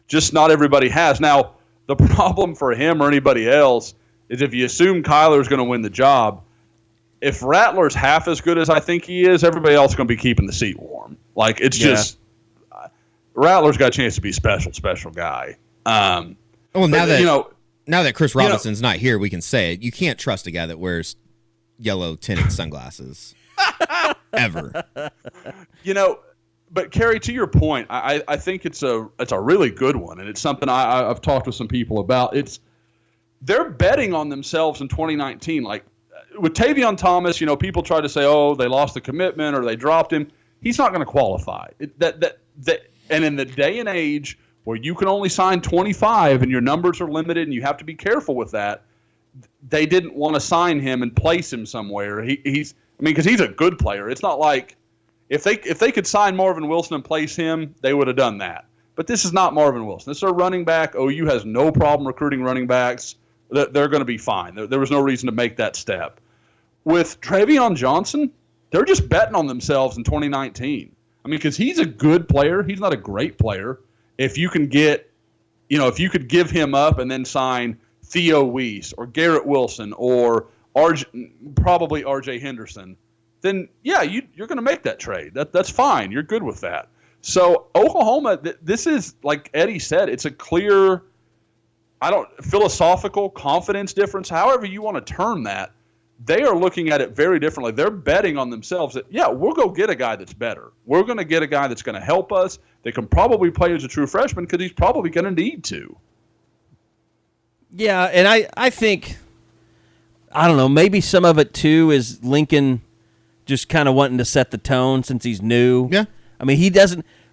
just not everybody has. Now, the problem for him or anybody else is if you assume Kyler's going to win the job, if Rattler's half as good as I think he is, everybody else is going to be keeping the seat warm. Like, it's just Rattler's got a chance to be special guy. Now that Chris Robinson's not here, we can say it. You can't trust a guy that wears yellow tinted sunglasses ever. But Carey, to your point, I think it's a really good one, and it's something I've talked with some people about. They're betting on themselves in 2019. Like with Tavion Thomas, people try to say, oh, they lost the commitment or they dropped him. He's not going to qualify. And in the day and age where you can only sign 25 and your numbers are limited and you have to be careful with that, they didn't want to sign him and place him somewhere. Because he's a good player. It's not like if they could sign Marvin Wilson and place him, they would have done that. But this is not Marvin Wilson. This is a running back. OU has no problem recruiting running backs. They're going to be fine. There was no reason to make that step. With Travion Johnson, they're just betting on themselves in 2019. Because he's a good player. He's not a great player. If you can if you could give him up and then sign Theo Weiss or Garrett Wilson or probably R.J. Henderson, then, you're going to make that trade. That's fine. You're good with that. So Oklahoma, this is, like Eddie said, it's a clear, philosophical confidence difference, however you want to term that. They are looking at it very differently. They're betting on themselves that, we'll go get a guy that's better. We're going to get a guy that's going to help us. They can probably play as a true freshman because he's probably going to need to. Yeah, and I think, I don't know, maybe some of it, too, is Lincoln just kind of wanting to set the tone since he's new. Yeah. I mean,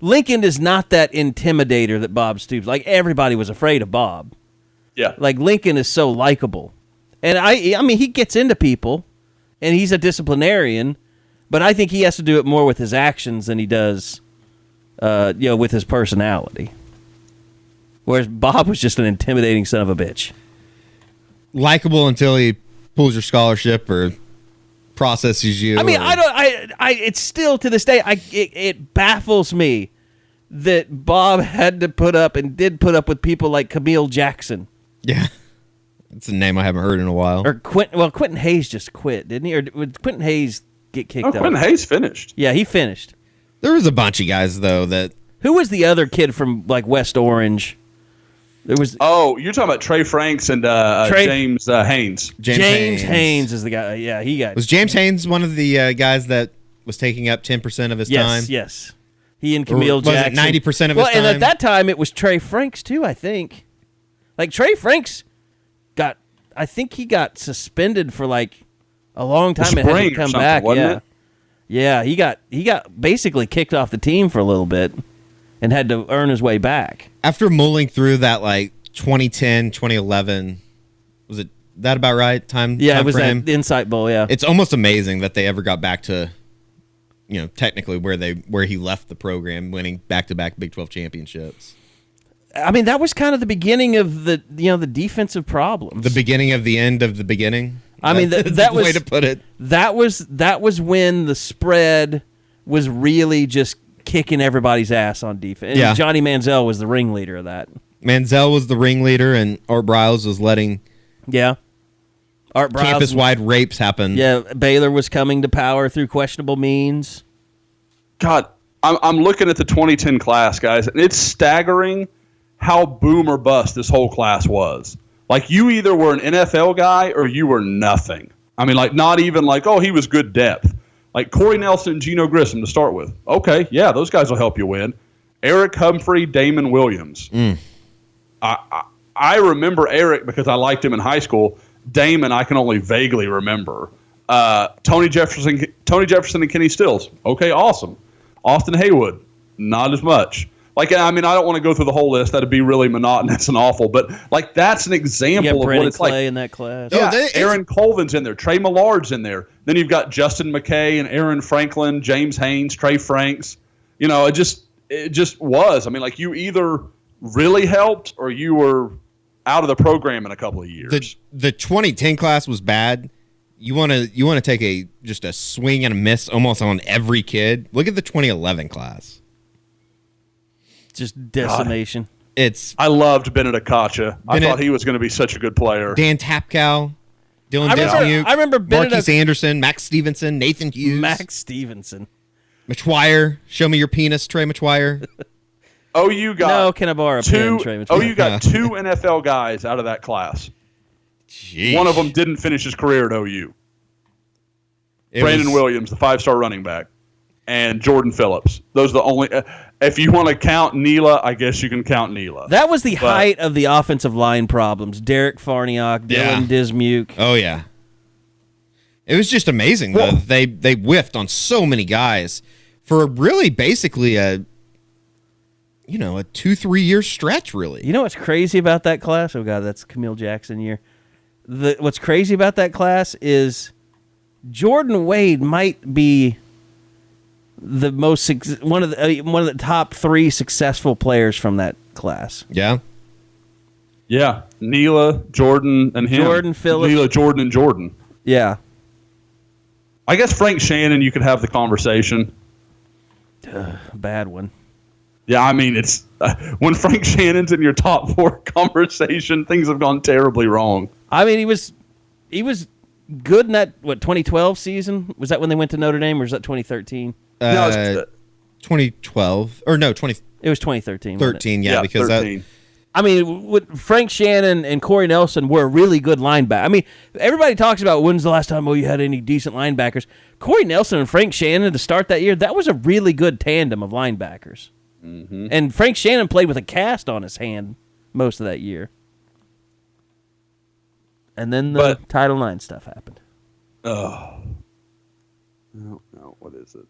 Lincoln is not that intimidator that Bob Stoops, like everybody was afraid of Bob. Yeah. Like Lincoln is so likable. And I mean, he gets into people and he's a disciplinarian, but I think he has to do it more with his actions than he does, with his personality. Whereas Bob was just an intimidating son of a bitch. Likable until he pulls your scholarship or processes you. I mean, it's still to this day, it baffles me that Bob had to put up with people like Camille Jackson. Yeah. That's a name I haven't heard in a while. Or Quentin Hayes just quit, didn't he? Or did Quentin Hayes get kicked out? Quentin Hayes finished. Yeah, he finished. There was a bunch of guys, though, that... Who was the other kid from, like, West Orange? There was. Oh, you're talking about Trey Franks and James Haynes. James Haynes is the guy. Yeah, he got... Was James Haynes one of the guys that was taking up 10% of his time? Yes. He and Camille Jackson. Was it 90% of his time? Well, and at that time, it was Trey Franks, too, I think. Like, Trey Franks I think he got suspended for, like, a long time and had to come back. Yeah. Yeah, he got basically kicked off the team for a little bit and had to earn his way back. After mulling through that, like, 2010, 2011, was it that about right? Yeah, it was that Insight Bowl, yeah. It's almost amazing that they ever got back to, technically where he left the program, winning back-to-back Big 12 championships. I mean, that was kind of the beginning of the defensive problems. The beginning of the end of the beginning. I mean, that was the way to put it. That was when the spread was really just kicking everybody's ass on defense. And Johnny Manziel was the ringleader of that. Manziel was the ringleader, and Art Briles was letting Art Browse, campus-wide rapes happen. Yeah, Baylor was coming to power through questionable means. God, I'm looking at the 2010 class, guys, and it's staggering how boom or bust this whole class was. Like, you either were an NFL guy or you were nothing. I mean, like, not even like, oh, he was good depth. Like Corey Nelson, Geno Grissom to start with. Okay, yeah, those guys will help you win. Eric Humphrey, Damon Williams. I remember Eric because I liked him in high school. Damon, I can only vaguely remember. Tony Jefferson and Kenny Stills. Okay, awesome. Austin Haywood, not as much. Like, I mean, I don't want to go through the whole list. That'd be really monotonous and awful. But, like, that's an example of what it's Clay like. in that class. Yeah, Aaron Colvin's in there. Trey Millard's in there. Then you've got Justin McKay and Aaron Franklin, James Haynes, Trey Franks. You know, it just was. I mean, like, you either really helped or you were out of the program in a couple of years. The 2010 class was bad. You want to take just a swing and a miss almost on every kid. Look at the 2011 class. Just decimation. I loved Bennett Akacha. I thought he was going to be such a good player. Dan Tapkow, Dylan Dismuke, I remember Bennett Marquise Anderson, Max Stevenson, Nathan Hughes, Max Stevenson, Machwire. Show me your penis, Trey Machwire. You got can I borrow a pen, Trey Machwire? You got two NFL guys out of that class. Jeez. One of them didn't finish his career at OU. Brandon Williams, the 5-star running back, and Jordan Phillips. Those are the only. If you want to count Neela, I guess you can count Neela. That was the height of the offensive line problems. Derek Farniok, Dylan Dismuke. Oh yeah, it was just amazing. Though. They whiffed on so many guys for really basically a 2-3 year stretch. Really, You know what's crazy about that class? Oh God, that's Camille Jackson year. What's crazy about that class is Jordan Wade might be the most one of the top 3 successful players from that class. Yeah. Yeah, Neela, Jordan, and him. Jordan, Phillips. Neela, Jordan, and Jordan. Yeah. I guess Frank Shannon, you could have the conversation. Bad one. Yeah, I mean, it's when Frank Shannon's in your top 4 conversation, things have gone terribly wrong. I mean, he was good in that 2012 season. Was that when they went to Notre Dame, or was that 2013? No, 2012 or no 20. It was 2013. 13, yeah, because 13. I mean, Frank Shannon and Corey Nelson were really good linebackers. I mean, everybody talks about when's the last time you had any decent linebackers. Corey Nelson and Frank Shannon to start that year, that was a really good tandem of linebackers. Mm-hmm. And Frank Shannon played with a cast on his hand most of that year. And then the Title IX stuff happened. Oh. No, what is it?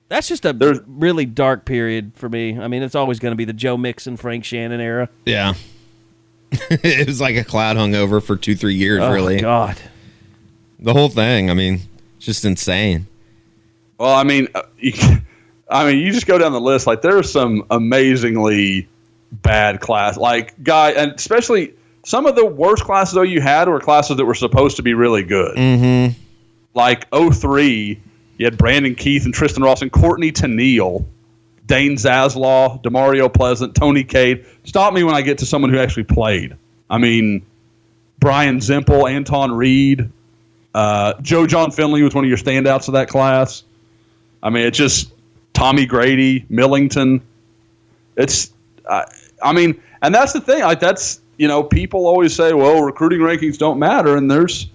That's just a really dark period for me. I mean, it's always going to be the Joe Mixon, Frank Shannon era. Yeah. It was like a cloud hung over for 2-3 years, really. Oh, God. The whole thing, I mean, it's just insane. Well, I mean, you just go down the list. Like, there are some amazingly bad class. Like, and especially some of the worst classes you had were classes that were supposed to be really good. Mm-hmm. Like 03, you had Brandon Keith and Tristan Ross and Courtney Tennille, Dane Zaslaw, Demario Pleasant, Tony Cade. Stop me when I get to someone who actually played. I mean, Brian Zimple, Anton Reed, Joe John Finley was one of your standouts of that class. I mean, it's just Tommy Grady, Millington. It's, I mean, and that's the thing. Like, that's, people always say, well, recruiting rankings don't matter, and there's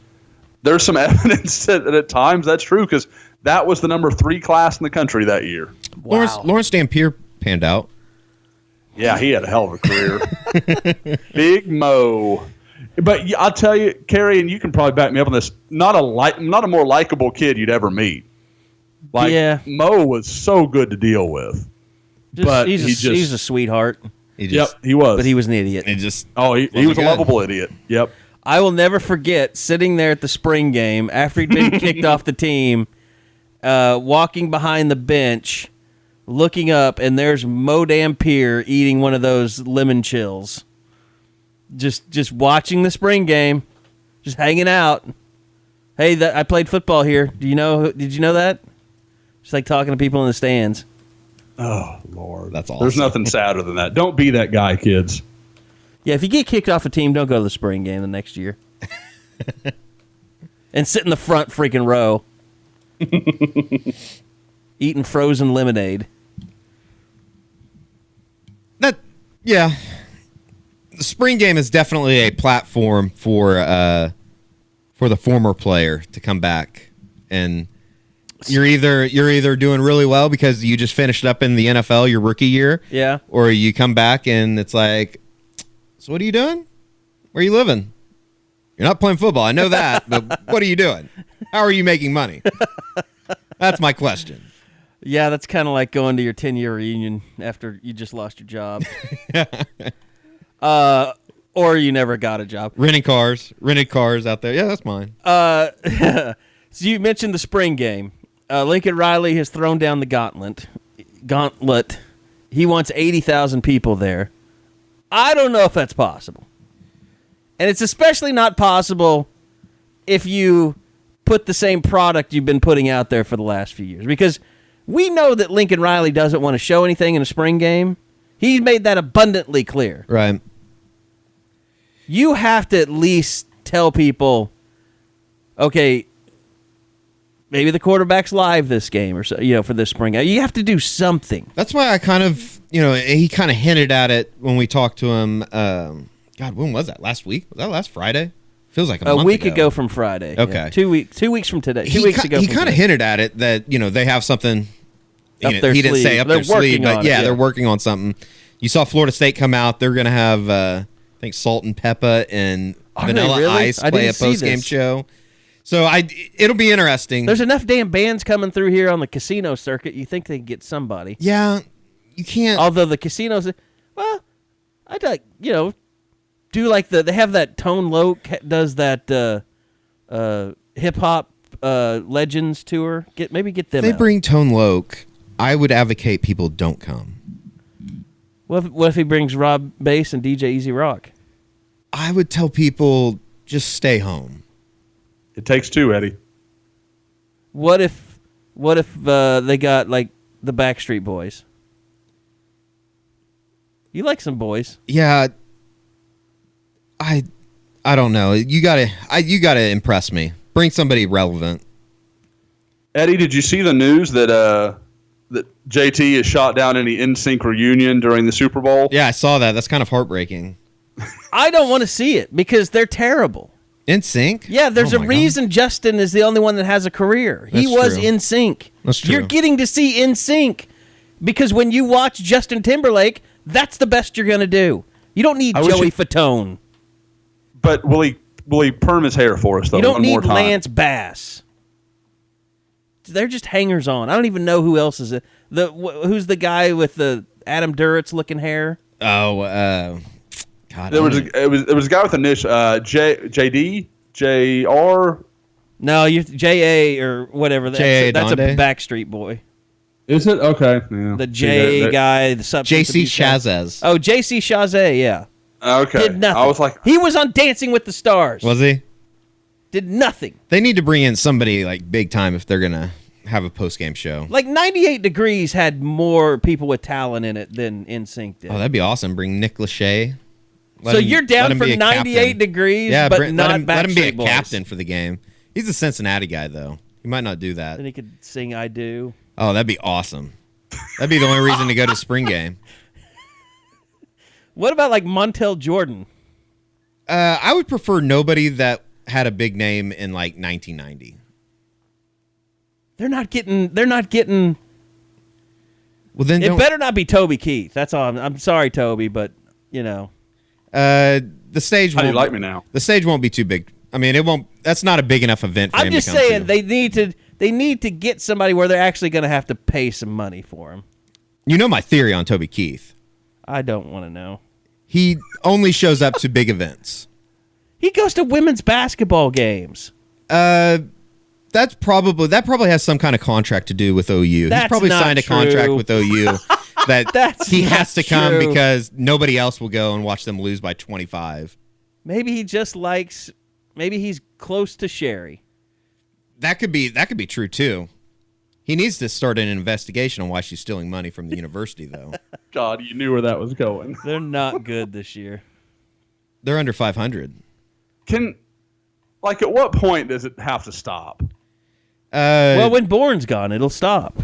some evidence that at times that's true, because that was the number 3 class in the country that year. Wow. Lawrence Dampier panned out. Yeah, he had a hell of a career. Big Mo. But I'll tell you, Carey, and you can probably back me up on this, not a more likable kid you'd ever meet. Like, yeah. Mo was so good to deal with. But he's a sweetheart. He was. But he was an idiot. He was a lovable idiot. Yep. I will never forget sitting there at the spring game after he'd been kicked off the team, walking behind the bench, looking up, and there's Mo Dampier eating one of those lemon chills. Just watching the spring game, just hanging out. Hey, I played football here. Did you know that? Just like talking to people in the stands. Oh, Lord. That's awesome. There's nothing sadder than that. Don't be that guy, kids. Yeah, if you get kicked off a team, don't go to the spring game the next year. and sit in the front freaking row eating frozen lemonade. Yeah. The spring game is definitely a platform for the former player to come back, and you're either doing really well because you just finished up in the NFL your rookie year, Yeah. or you come back and it's like, so what are you doing? Where are you living? You're not playing football. I know that, but what are you doing? How are you making money? That's my question. Yeah, that's kind of like going to your 10-year reunion after you just lost your job. Or you never got a job. Rented cars out there. Yeah, that's mine. So you mentioned the spring game. Lincoln Riley has thrown down the gauntlet. He wants 80,000 people there. I don't know if that's possible. And it's especially not possible if you put the same product you've been putting out there for the last few years. Because we know that Lincoln Riley doesn't want to show anything in a spring game. He's made that abundantly clear. Right. You have to at least tell people, okay, maybe the quarterback's live this game or so, for this spring game. You have to do something. That's why I kind of, he kind of hinted at it when we talked to him. God, when was that? Last week? Was that last Friday? Feels like a month week ago from Friday. Okay. Yeah. 2 weeks from today. 2 weeks ago. He kind of hinted at it that, they have something. Up their he didn't sleeve. say up They're their sleeve, working but on it, yeah, they're working on something. You saw Florida State come out. They're going to have, I think, Salt and Peppa and Vanilla really? Ice I play a didn't see post-game this. show. So it'll be interesting. There's enough damn bands coming through here on the casino circuit. You think they can get somebody. Yeah, you can't. Although the casinos, well, I'd like, do like they have that Tone Loc does that hip-hop Legends tour. Maybe get them If they out. bring Tone Loc, I would advocate people don't come. What if he brings Rob Bass and DJ Easy Rock? I would tell people just stay home. It takes two, Eddie. What if they got like the Backstreet Boys? You like some boys? Yeah, I don't know. You gotta impress me. Bring somebody relevant. Eddie, did you see the news that JT is shot down in the NSYNC reunion during the Super Bowl? Yeah, I saw that. That's kind of heartbreaking. I don't want to see it because they're terrible. In sync? Yeah, there's Oh a my reason Justin is the only one that has a career. He That's was true. in sync. That's true. You're getting to see in sync because when you watch Justin Timberlake, that's the best you're going to do. You don't need Joey Fatone. But will he perm his hair for us though? You don't one need more time? Lance Bass. They're just hangers on. I don't even know who else is it. Who's the guy with the Adam Duritz looking hair? Oh, God. There was a guy with a niche, JD, JR. No, you JA or whatever. J.A. That's a Donde? Backstreet Boy. Is it okay? Yeah. The J guy, the substance JC abuse guy. Shazaz. Oh, JC Chazé, yeah. Okay. Did nothing. I was like, he was on Dancing with the Stars. Was he? Did nothing. They need to bring in somebody like big time if they're gonna have a post game show. Like 98 Degrees had more people with talent in it than NSYNC did. Oh, that'd be awesome. Bring Nick Lachey. So you're down for 98 Degrees, yeah, but let not him be a Backstreet Boys. captain for the game. He's a Cincinnati guy though. He might not do that. Then he could sing "I Do." Oh, that'd be awesome. That'd be the only reason to go to spring game. What about like Montel Jordan? I would prefer nobody that had a big name in like 1990. They're not getting. Well, then It better not be Toby Keith. That's all. I'm sorry, Toby, but the stage. how do you won't- like me now? The stage won't be too big. I mean, it won't. That's not a big enough event for I'm him just to come saying to. they need to get somebody where they're actually going to have to pay some money for him. You know my theory on Toby Keith. I don't want to know. He only shows up to big events. He goes to women's basketball games. That probably has some kind of contract to do with OU. That's He's probably not signed a contract true. with OU that That's he not has to come true. because nobody else will go and watch them lose by 25. Maybe he just likes. Maybe he's close to Sherri. That could be true too. He needs to start an investigation on why she's stealing money from the university, though. God, you knew where that was going. They're not good this year. They're under 500. Like, at what point does it have to stop? Well, when Bourne's gone, it'll stop.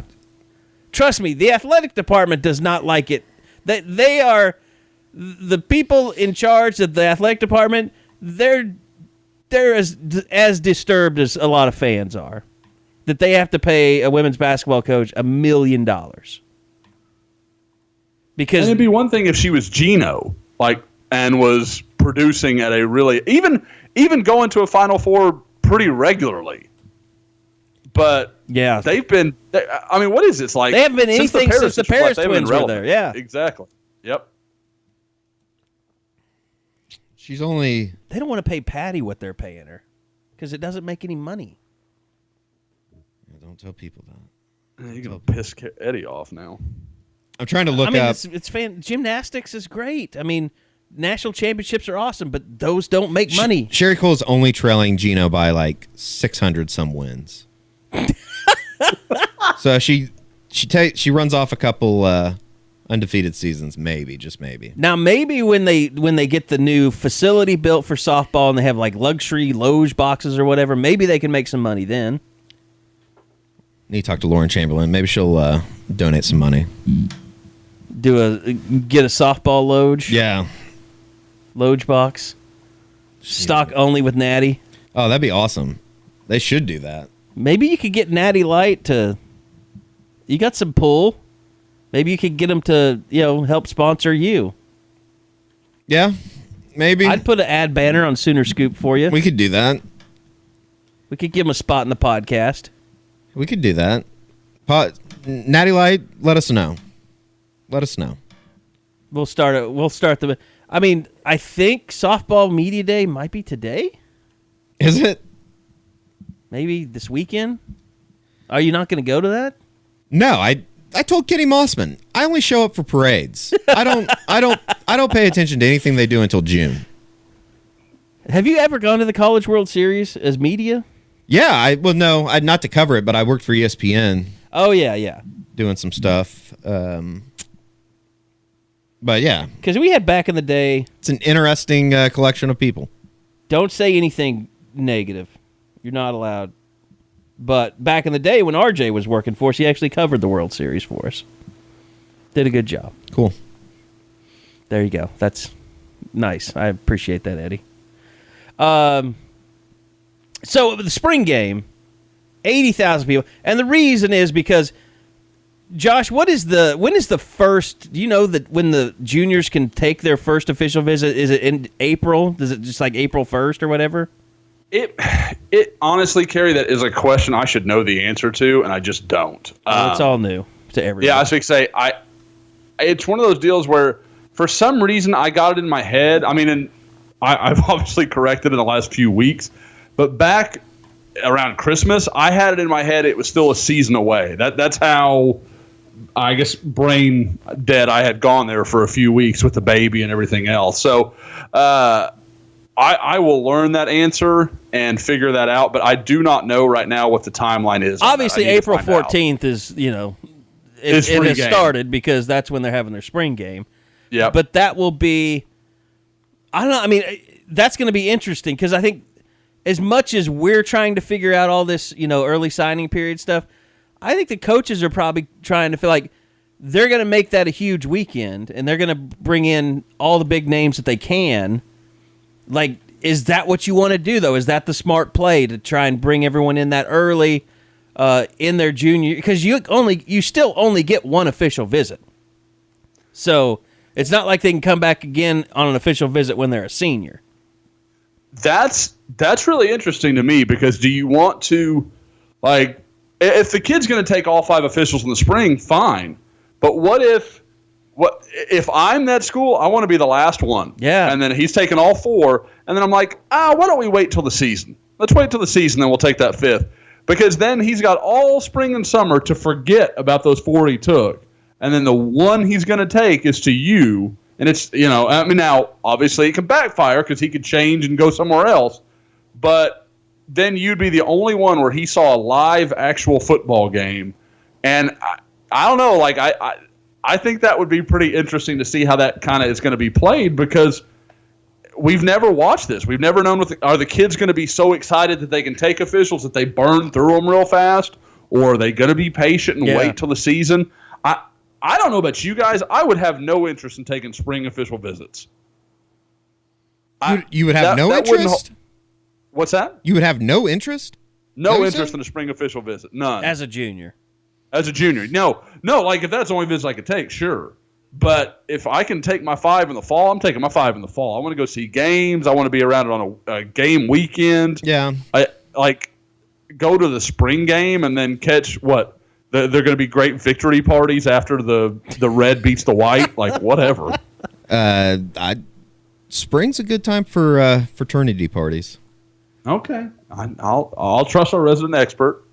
Trust me, the athletic department does not like it. They are the people in charge of the athletic department. They're as disturbed as a lot of fans are that they have to pay a women's basketball coach $1 million. Because and it'd be one thing if she was Gino, and was producing at a really even going to a Final Four pretty regularly. But yeah, they've been. I mean, what is this like? They haven't been anything since the Paris twins were there. Yeah, exactly. Yep. She's only. They don't want to pay Patty what they're paying her because it doesn't make any money. Don't tell people that. You're gonna piss Eddie off now. I'm trying to look up. It's gymnastics is great. I mean, national championships are awesome, but those don't make money. Sherri Coale's only trailing Gino by like 600 some wins. So she runs off a couple undefeated seasons, maybe, just maybe. Now maybe when they get the new facility built for softball and they have like luxury loge boxes or whatever, maybe they can make some money then. Need to talk to Lauren Chamberlain. Maybe she'll donate some money. Get a softball loge. Yeah. Loge box. Stock only with Natty. Oh, that'd be awesome. They should do that. Maybe you could get Natty Light to. You got some pull. Maybe you could get them to help sponsor you. Yeah, maybe. I'd put an ad banner on Sooner Scoop for you. We could do that. We could give them a spot in the podcast. We could do that. Natty Light, let us know. Let us know. We'll start the. I mean, I think softball media day might be today. Is it? Maybe this weekend. Are you not going to go to that? No, I told Kenny Mossman I only show up for parades. I don't pay attention to anything they do until June. Have you ever gone to the College World Series as media? Yeah, not to cover it, but I worked for ESPN. Oh yeah. Doing some stuff. But yeah, because we had back in the day. It's an interesting collection of people. Don't say anything negative. You're not allowed. But back in the day when RJ was working for us, he actually covered the World Series for us. Did a good job. Cool. There you go. That's nice. I appreciate that, Eddie. So the spring game, 80,000 people. And the reason is because, Josh, when is the first, do you know that when the juniors can take their first official visit? Is it in April? Is it just like April 1st or whatever? It honestly, Carey, that is a question I should know the answer to, and I just don't. It's all new to everyone. Yeah, I was going to say, it's one of those deals where for some reason I got it in my head. I mean, and I've obviously corrected in the last few weeks, but back around Christmas, I had it in my head it was still a season away. That's how, I guess, brain dead I had gone there for a few weeks with the baby and everything else. So I will learn that answer and figure that out, but I do not know right now what the timeline is. Obviously, April 14th is, it has started because that's when they're having their spring game. Yeah. But that will be, I don't know, I mean, that's going to be interesting because I think as much as we're trying to figure out all this, early signing period stuff, I think the coaches are probably trying to feel like they're going to make that a huge weekend and they're going to bring in all the big names that they can. Like, is that what you want to do, though? Is that the smart play to try and bring everyone in that early in their junior? Because you still only get one official visit. So it's not like they can come back again on an official visit when they're a senior. That's really interesting to me because do you want to, like, if the kid's going to take all 5 officials in the spring, fine. But what if I'm that school, I want to be the last one. Yeah. And then he's taking all 4. And then I'm like, why don't we wait till the season? Let's wait till the season, then we'll take that 5th. Because then he's got all spring and summer to forget about those 4 he took. And then the one he's going to take is to you. And it's, I mean, now, obviously it can backfire because he could change and go somewhere else. But then you'd be the only one where he saw a live actual football game. And I don't know, like, I think that would be pretty interesting to see how that kind of is going to be played because we've never watched this. We've never known are the kids going to be so excited that they can take officials that they burn through them real fast, or are they going to be patient and wait till the season? I don't know about you guys. I would have no interest in taking spring official visits. You would have no interest? What's that? You would have no interest? No interest in a spring official visit. None. As a junior. No. Like if that's the only visit I could take, sure. But if I can take my 5 in the fall, I'm taking my 5 in the fall. I want to go see games. I want to be around it on a game weekend. Yeah. I go to the spring game and then catch what? They're going to be great victory parties after the red beats the white. Like whatever. Spring's a good time for fraternity parties. Okay, I'll trust our resident expert.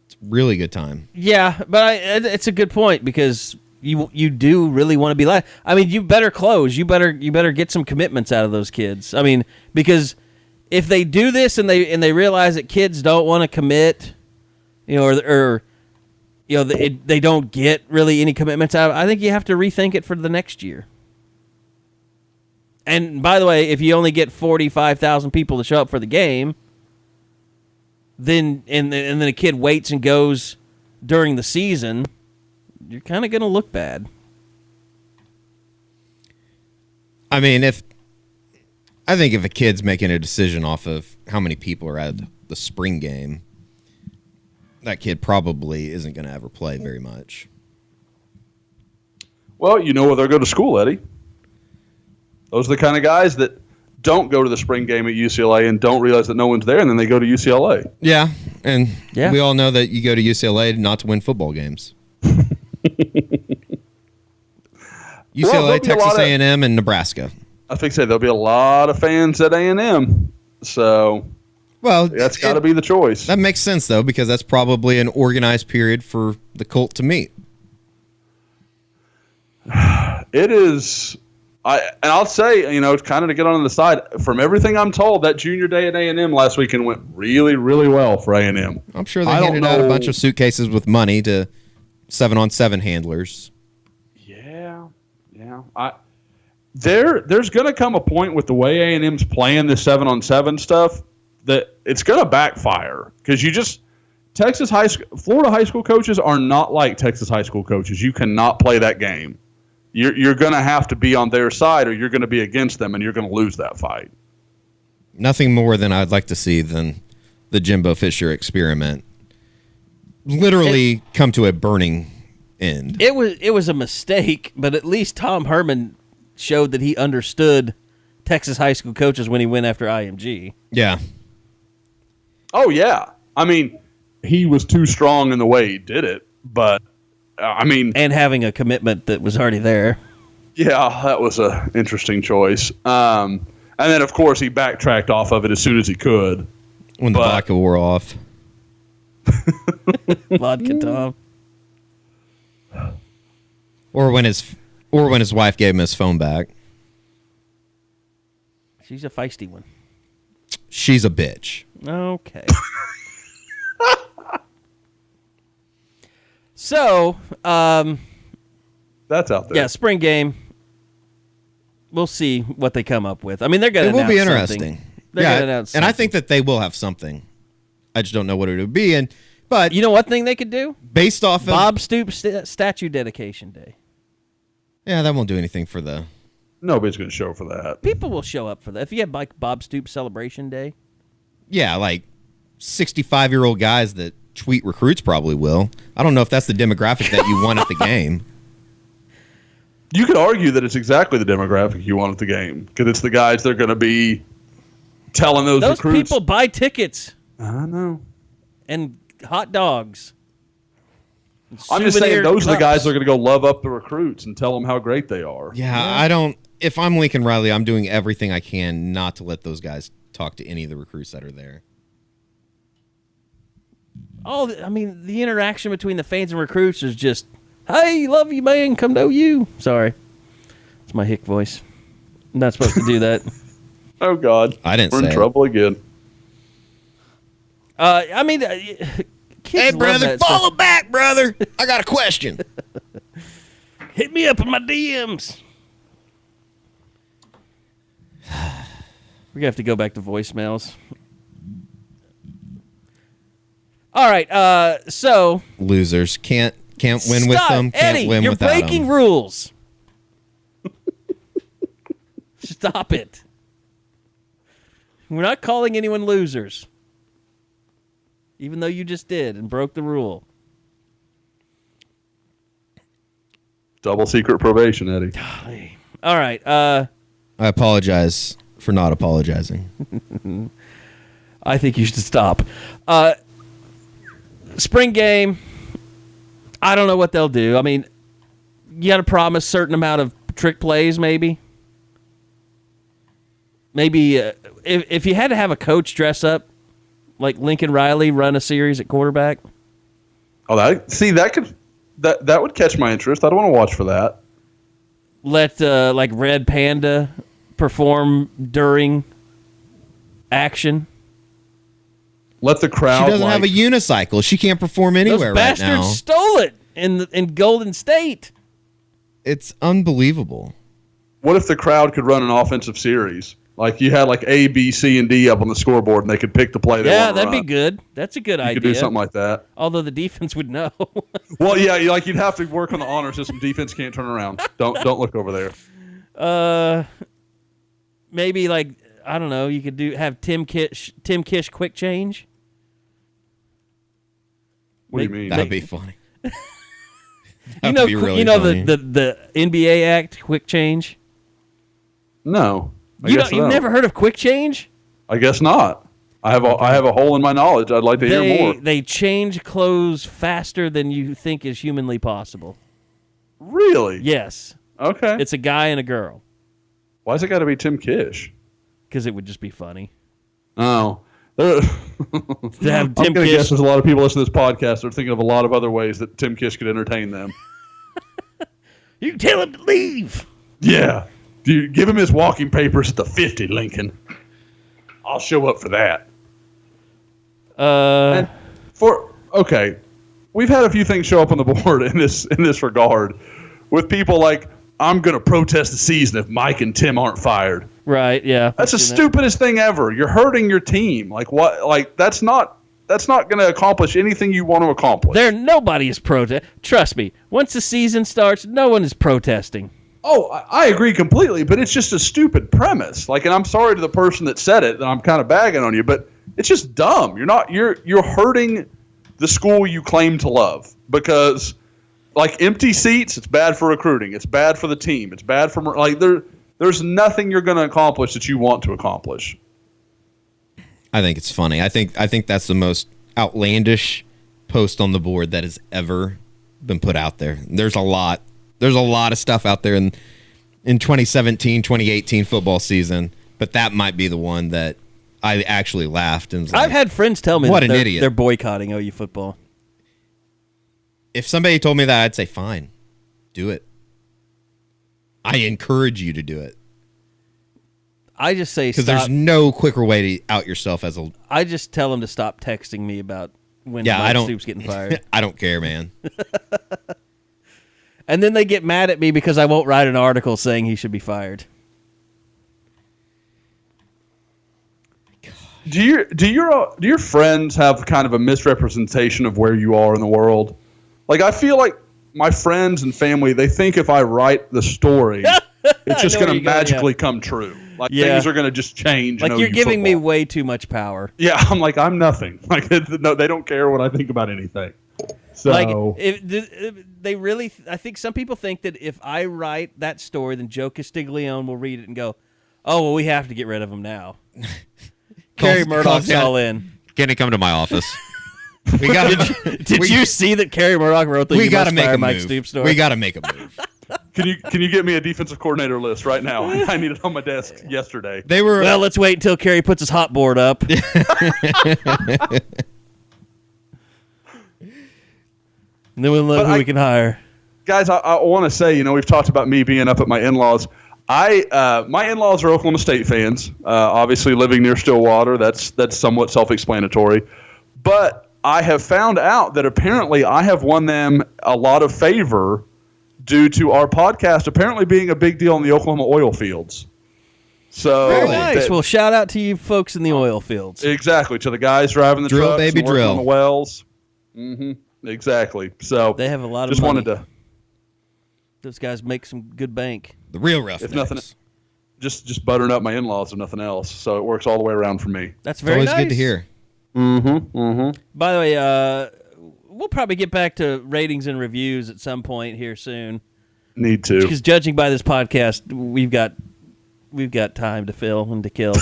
It's a really good time. Yeah, but it's a good point because you do really want to be like. I mean, you better close. You better get some commitments out of those kids. I mean, because if they do this and they realize that kids don't want to commit, or they don't get really any commitments out of it, I think you have to rethink it for the next year. And by the way, if you only get 45,000 people to show up for the game, then a kid waits and goes during the season, you're kind of going to look bad. I mean, I think if a kid's making a decision off of how many people are at the spring game, that kid probably isn't going to ever play very much. Well, you know where they'll go to school, Eddie. Those are the kind of guys that don't go to the spring game at UCLA and don't realize that no one's there, and then they go to UCLA. Yeah, and we all know that you go to UCLA not to win football games. UCLA, Texas A&M, and Nebraska. I think there'll be a lot of fans at A&M, so that's got to be the choice. That makes sense, though, because that's probably an organized period for the Colt to meet. It is... I'll say, it's kind of to get on the side. From everything I'm told, that junior day at A&M last weekend went really, really well for A&M. I'm sure they handed out a bunch of suitcases with money to 7-on-7 handlers. Yeah. There's going to come a point with the way A&M's playing this 7-on-7 stuff that it's going to backfire because Florida high school coaches are not like Texas high school coaches. You cannot play that game. You're going to have to be on their side or you're going to be against them and you're going to lose that fight. Nothing more than I'd like to see than the Jimbo Fisher experiment literally come to a burning end. It was a mistake, but at least Tom Herman showed that he understood Texas high school coaches when he went after IMG. Yeah. Oh, yeah. I mean, he was too strong in the way he did it, but and having a commitment that was already there. Yeah, that was an interesting choice. And then, of course, he backtracked off of it as soon as he could. When the vodka wore off. Vodka Tom. Or when his wife gave him his phone back. She's a feisty one. She's a bitch. Okay. So, that's out there. Yeah, spring game. We'll see what they come up with. I mean, they're going to announce something. It will be interesting. They're going to announce something. And I think that they will have something. I just don't know what it would be. But you know what thing they could do? Based off of Bob Stoops statue dedication day. Yeah, that won't do anything for the... Nobody's going to show up for that. People will show up for that. If you have like Bob Stoops celebration day. Yeah, like 65-year-old guys that tweet recruits probably will. I don't know if that's the demographic that you want at the game. You could argue that it's exactly the demographic you want at the game because it's the guys that are going to be telling those recruits. Those people buy tickets. I know. And hot dogs. I'm just saying those are the guys that are going to go love up the recruits and tell them how great they are. Yeah, I don't. If I'm Lincoln Riley, I'm doing everything I can not to let those guys talk to any of the recruits that are there. Oh, I mean, the interaction between the fans and recruits is just, hey, love you, man, come to you. Sorry. It's my hick voice. I'm not supposed to do that. Oh, God. I didn't We're say in trouble again. I mean, hey, brother, follow back, brother. I got a question. Hit me up in my DMs. We're gonna have to go back to voicemails. All right, so Losers can't win with them. Can't Eddie, win you're without breaking them. rules. Stop it. We're not calling anyone losers, even though you just did and broke the rule. Double secret probation, Eddie. All right. I apologize for not apologizing. I think you should stop. Spring game. I don't know what they'll do. I mean, you got to promise a certain amount of trick plays, maybe. Maybe if you had to have a coach dress up like Lincoln Riley, run a series at quarterback. Oh, that would catch my interest. I'd want to watch for that. Let like Red Panda perform during action. Let the crowd. She doesn't have a unicycle. She can't perform anywhere Those right bastards now. stole it in Golden State. It's unbelievable. What if the crowd could run an offensive series? Like you had like A, B, C, and D up on the scoreboard, and they could pick the play they Yeah, want to that'd run. be good. That's a good You idea. could do something like that. Although the defense would know. Well, yeah, you'd have to work on the honor system. Defense can't turn around. Don't look over there. Maybe like I don't know. You could have Tim Kish quick change. What do you mean? That'd be funny. You know, be really you know funny. the NBA act quick change. No, You've never heard of quick change? I guess not. I have a hole in my knowledge. I'd like to hear more. They change clothes faster than you think is humanly possible. Really? Yes, Okay. it's a guy and a girl Why's it got to be Tim Kish? because it would just be funny Oh. to have I'm Tim going to Kish. guess there's a lot of people listening to this podcast that are thinking of a lot of other ways that Tim Kish could entertain them. You can tell him to leave. Yeah. Dude, give him his walking papers at the 50, Lincoln. I'll show up for that. And okay, we've had a few things show up on the board in this regard with people like, I'm going to protest the season if Mike and Tim aren't fired. Right? Yeah. That's the I've seen stupidest thing ever. You're hurting your team. Like what? Like that's not going to accomplish anything you want to accomplish. Nobody is protest. Trust me. Once the season starts, no one is protesting. Oh, I agree completely, but it's just a stupid premise. Like, and I'm sorry to the person that said it, and I'm kind of bagging on you, but it's just dumb. You're hurting the school you claim to love because, like, empty seats, it's bad for recruiting, it's bad for the team, it's bad for like there's nothing you're going to accomplish that you want to accomplish. I think it's funny. I think that's the most outlandish post on the board that has ever been put out there. There's a lot of stuff out there in 2017, 2018 football season, but that might be the one that I actually laughed and was like, I've had friends tell me what that an idiot. they're boycotting OU football. If somebody told me that, I'd say, fine, do it. I encourage you to do it. I just say Because stop. there's no quicker way to out yourself as a... I just tell them to stop texting me about when Yeah, Mike Stoops getting fired. I don't care, man. And then they get mad at me because I won't write an article saying he should be fired. Do your friends have kind of a misrepresentation of where you are in the world? Like, I feel like my friends and family, they think if I write the story, it's just know where going to you're going, magically come true. Like, things are going to just change. Like, in you're OU giving me football. way too much power. Yeah, I'm like, I'm nothing. Like, no, they don't care what I think about anything. So, Like, if they really, I think some people think that if I write that story, then Joe Castiglione will read it and go, "Oh, well, we have to get rid of him now." Carey Murdoch's all in. Can he come to my office? We got. Did you see that Carey Murdoch wrote the We "You got to Must make Fire a Mike move. Stoops" story? We got to make a move. can you get me a defensive coordinator list right now? I need it on my desk yesterday. They were. Well, let's wait until Carey puts his hot board up. And then we'll know who we can hire. Guys, I want to say, we've talked about me being up at my in-laws. My in-laws are Oklahoma State fans. Obviously, living near Stillwater, that's somewhat self-explanatory. But I have found out that apparently I have won them a lot of favor due to our podcast apparently being a big deal in the Oklahoma oil fields. So Very nice. Well, shout out to you folks in the oil fields. Exactly, to the guys driving the Drill, trucks baby, and working drill. on the wells. Mm-hmm. Exactly. So They have a lot of just money. wanted to Those guys make some good bank. The real rough. if nothing, just buttering up my in-laws if nothing else. So it works all the way around for me. That's It's very always nice. good to hear. By the way, we'll probably get back to ratings and reviews at some point here soon. Need to. Because judging by this podcast, we've got time to fill and to kill.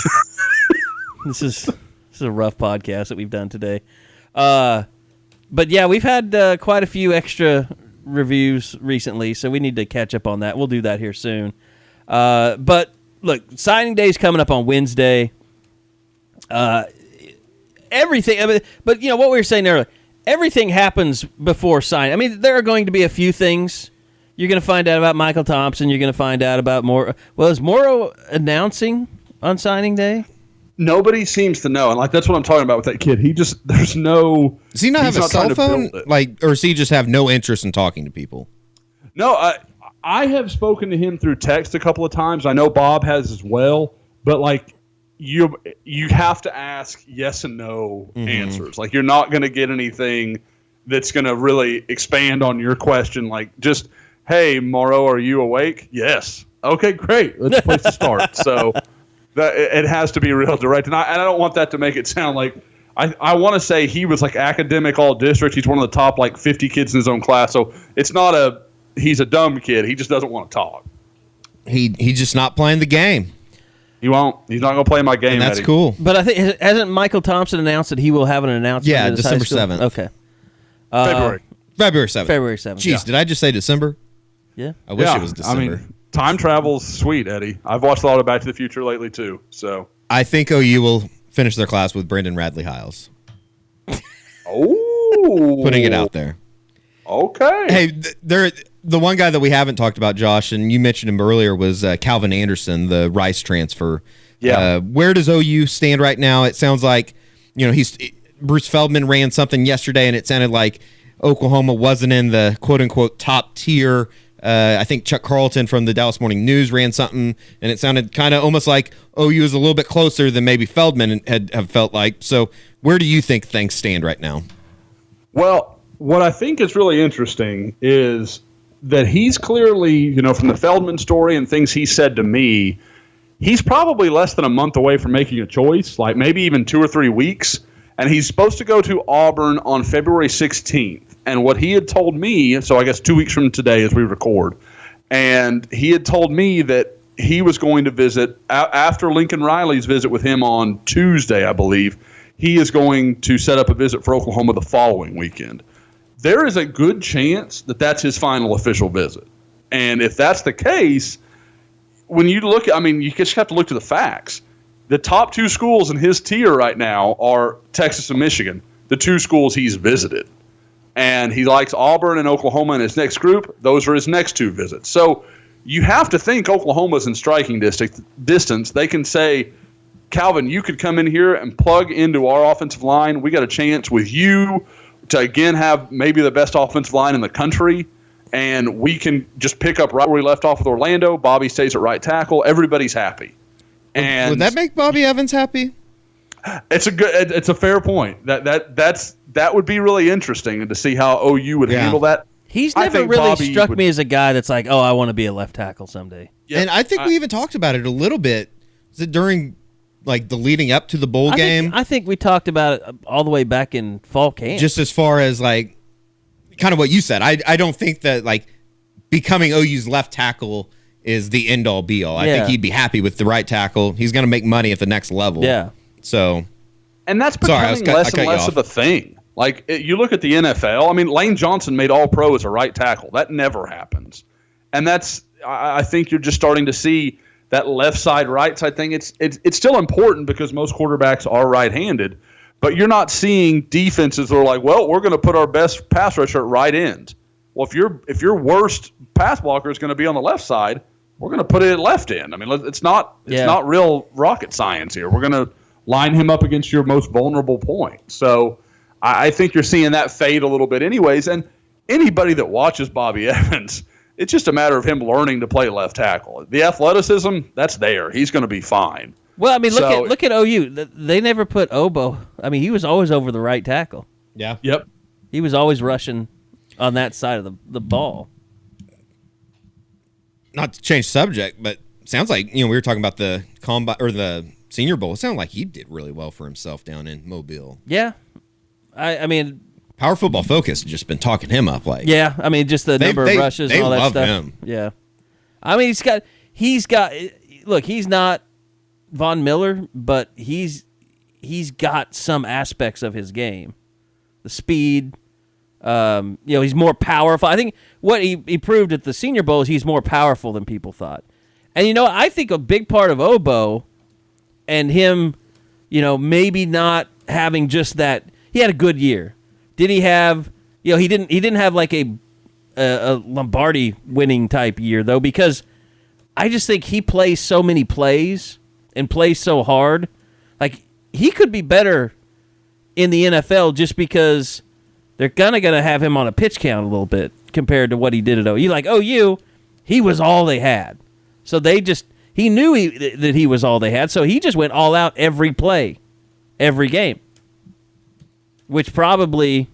This is a rough podcast that we've done today. But yeah, we've had quite a few extra reviews recently, so we need to catch up on that. We'll do that here soon. But look, signing day is coming up on Wednesday. Everything, but you know what we were saying earlier. Everything happens before signing. I mean, there are going to be a few things. You're going to find out about Michael Thompson. You're going to find out about Moro. Well, is Moro announcing on signing day? Nobody seems to know, and like that's what I'm talking about with that kid. There's no. Does he not have he's a cell trying to phone? build it. Like, or does he just have no interest in talking to people? No, I have spoken to him through text a couple of times. I know Bob has as well, but like you have to ask yes and no answers. Like you're not going to get anything that's going to really expand on your question. Like just, hey, Moro, are you awake? Yes. Okay, great. That's a place to start. So it has to be real direct, and I don't want that to make it sound like. I want to say he was like academic all district. He's one of the top like 50 kids in his own class. So it's not he's a dumb kid. He just doesn't want to talk. He's just not playing the game. He won't. He's not going to play my game. And that's Eddie. cool. But I think hasn't Michael Thompson announced that he will have an announcement? Yeah, at his high December school? 7th. Okay, February. February 7th. February 7th. Jeez, yeah. did I just say December? Yeah. I wish it was December. I mean, time travel's sweet, Eddie. I've watched a lot of Back to the Future lately too. So. I think OU will finish their class with Brendan Radley Hiles. Oh. Putting it out there. Okay. Hey, the one guy that we haven't talked about, Josh, and you mentioned him earlier, was Calvin Anderson, the Rice transfer. Yeah. Where does OU stand right now? It sounds like, Bruce Feldman ran something yesterday, and it sounded like Oklahoma wasn't in the quote-unquote top tier. I think Chuck Carlton from the Dallas Morning News ran something, and it sounded kind of almost like OU is a little bit closer than maybe Feldman have felt like. So where do you think things stand right now? Well, what I think is really interesting is that he's clearly, from the Feldman story and things he said to me, he's probably less than a month away from making a choice, like maybe even 2 or 3 weeks. And he's supposed to go to Auburn on February 16th. And what he had told me, so I guess 2 weeks from today as we record, and he had told me that he was going to visit, after Lincoln Riley's visit with him on Tuesday, I believe, he is going to set up a visit for Oklahoma the following weekend. There is a good chance that that's his final official visit. And if that's the case, when you look at, you just have to look to the facts. The top 2 schools in his tier right now are Texas and Michigan, the 2 schools he's visited. And he likes Auburn and Oklahoma in his next group. Those are his next 2 visits. So you have to think Oklahoma's in striking distance. They can say, Calvin, you could come in here and plug into our offensive line. We got a chance with you to, again, have maybe the best offensive line in the country. And we can just pick up right where we left off with Orlando. Bobby stays at right tackle. Everybody's happy. And would that make Bobby Evans happy? It's a fair point. That would be really interesting, and to see how OU would handle that. He's I never think really Bobby struck would- me as a guy that's like, oh, I want to be a left tackle someday. Yeah, And I think we even talked about it a little bit. Was it during like the leading up to the bowl game? I think we talked about it all the way back in fall camp. Just as far as like kind of what you said. I don't think that like becoming OU's left tackle is the end all be all. I think he'd be happy with the right tackle. He's going to make money at the next level. Yeah. So, and that's Sorry, becoming less and less of a thing. Like you look at the NFL. Lane Johnson made All Pro as a right tackle. That never happens, and I think you're just starting to see that left side, right side thing. It's still important because most quarterbacks are right-handed, but you're not seeing defenses that are like, well, we're going to put our best pass rusher at right end. Well, if your worst pass blocker is going to be on the left side, we're going to put it at left end. It's not real rocket science here. We're going to line him up against your most vulnerable point. So I think you're seeing that fade a little bit anyways. And anybody that watches Bobby Evans It's just a matter of him learning to play left tackle. The athleticism, that's there. He's going to be fine. Well, I mean, look at OU. They never put Ogbo. I mean, he was always over the right tackle. Yeah. Yep. He was always rushing on that side of the ball. Not to change subject, but sounds like, we were talking about the combine or the Senior Bowl. It sounded like he did really well for himself down in Mobile. Yeah. I mean, Power Football Focus has just been talking him up. Yeah, I mean, just the number of rushes and all that love stuff. Him. Yeah. I mean, he's got look, he's not Von Miller, but he's got some aspects of his game. The speed, he's more powerful. I think what he proved at the Senior Bowl is he's more powerful than people thought. And I think a big part of Ogbo and him, maybe not having just that. He had a good year. Did he have? He didn't have like a Lombardi winning type year though, because I just think he plays so many plays and plays so hard. Like he could be better in the NFL just because they're gonna have him on a pitch count a little bit compared to what he did at OU. Like OU, he was all they had. So he knew that he was all they had, so he just went all out every play, every game, which probably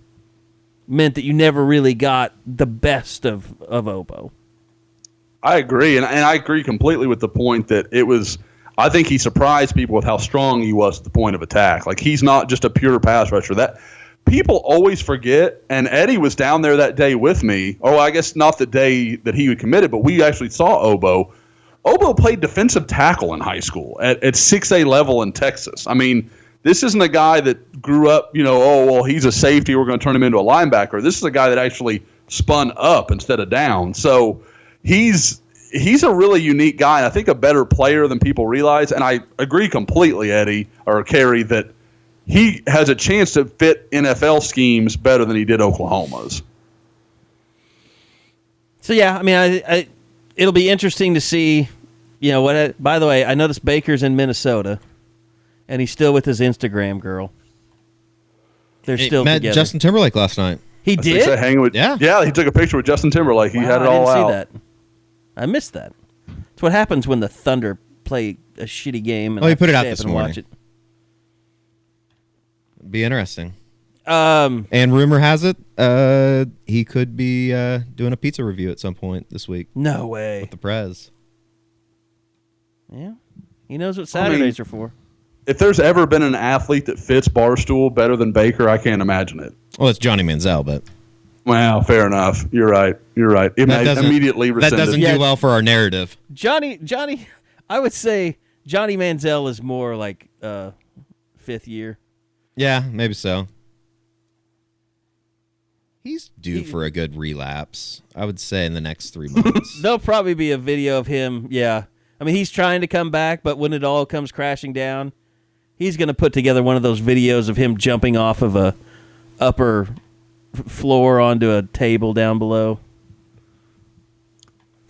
meant that you never really got the best of Ogbo. I agree, and I agree completely with the point that it was. I think he surprised people with how strong he was at the point of attack. Like he's not just a pure pass rusher. That people always forget. And Eddie was down there that day with me. Oh, I guess not the day that he committed, but we actually saw Ogbo. Ogbo played defensive tackle in high school at 6A level in Texas. I mean, this isn't a guy that grew up, he's a safety, we're going to turn him into a linebacker. This is a guy that actually spun up instead of down. So he's a really unique guy, and I think a better player than people realize. And I agree completely, Eddie, or Carey, that he has a chance to fit NFL schemes better than he did Oklahoma's. So, yeah, I mean, it'll be interesting to see, what. By the way, I noticed Baker's in Minnesota, and he's still with his Instagram girl. They're still met together. Justin Timberlake last night. He did? Hanging with, yeah, he took a picture with Justin Timberlake. He had it all I didn't out. see that. I missed that. It's what happens when the Thunder play a shitty game. And he I put it out stay up this and morning. watch it. Be interesting. And rumor has it he could be doing a pizza review at some point this week. No way. With the Prez. Yeah. He knows what Saturdays are for. If there's ever been an athlete that fits Barstool better than Baker, I can't imagine it. Well, it's Johnny Manziel, but... Well, fair enough. You're right. Immediately rescinded. That doesn't do well for our narrative. Johnny, I would say Johnny Manziel is more like fifth year. Yeah, maybe so. He's due for a good relapse, I would say, in the next 3 months. There'll probably be a video of him, yeah. I mean, he's trying to come back, but when it all comes crashing down, he's going to put together one of those videos of him jumping off of a upper floor onto a table down below.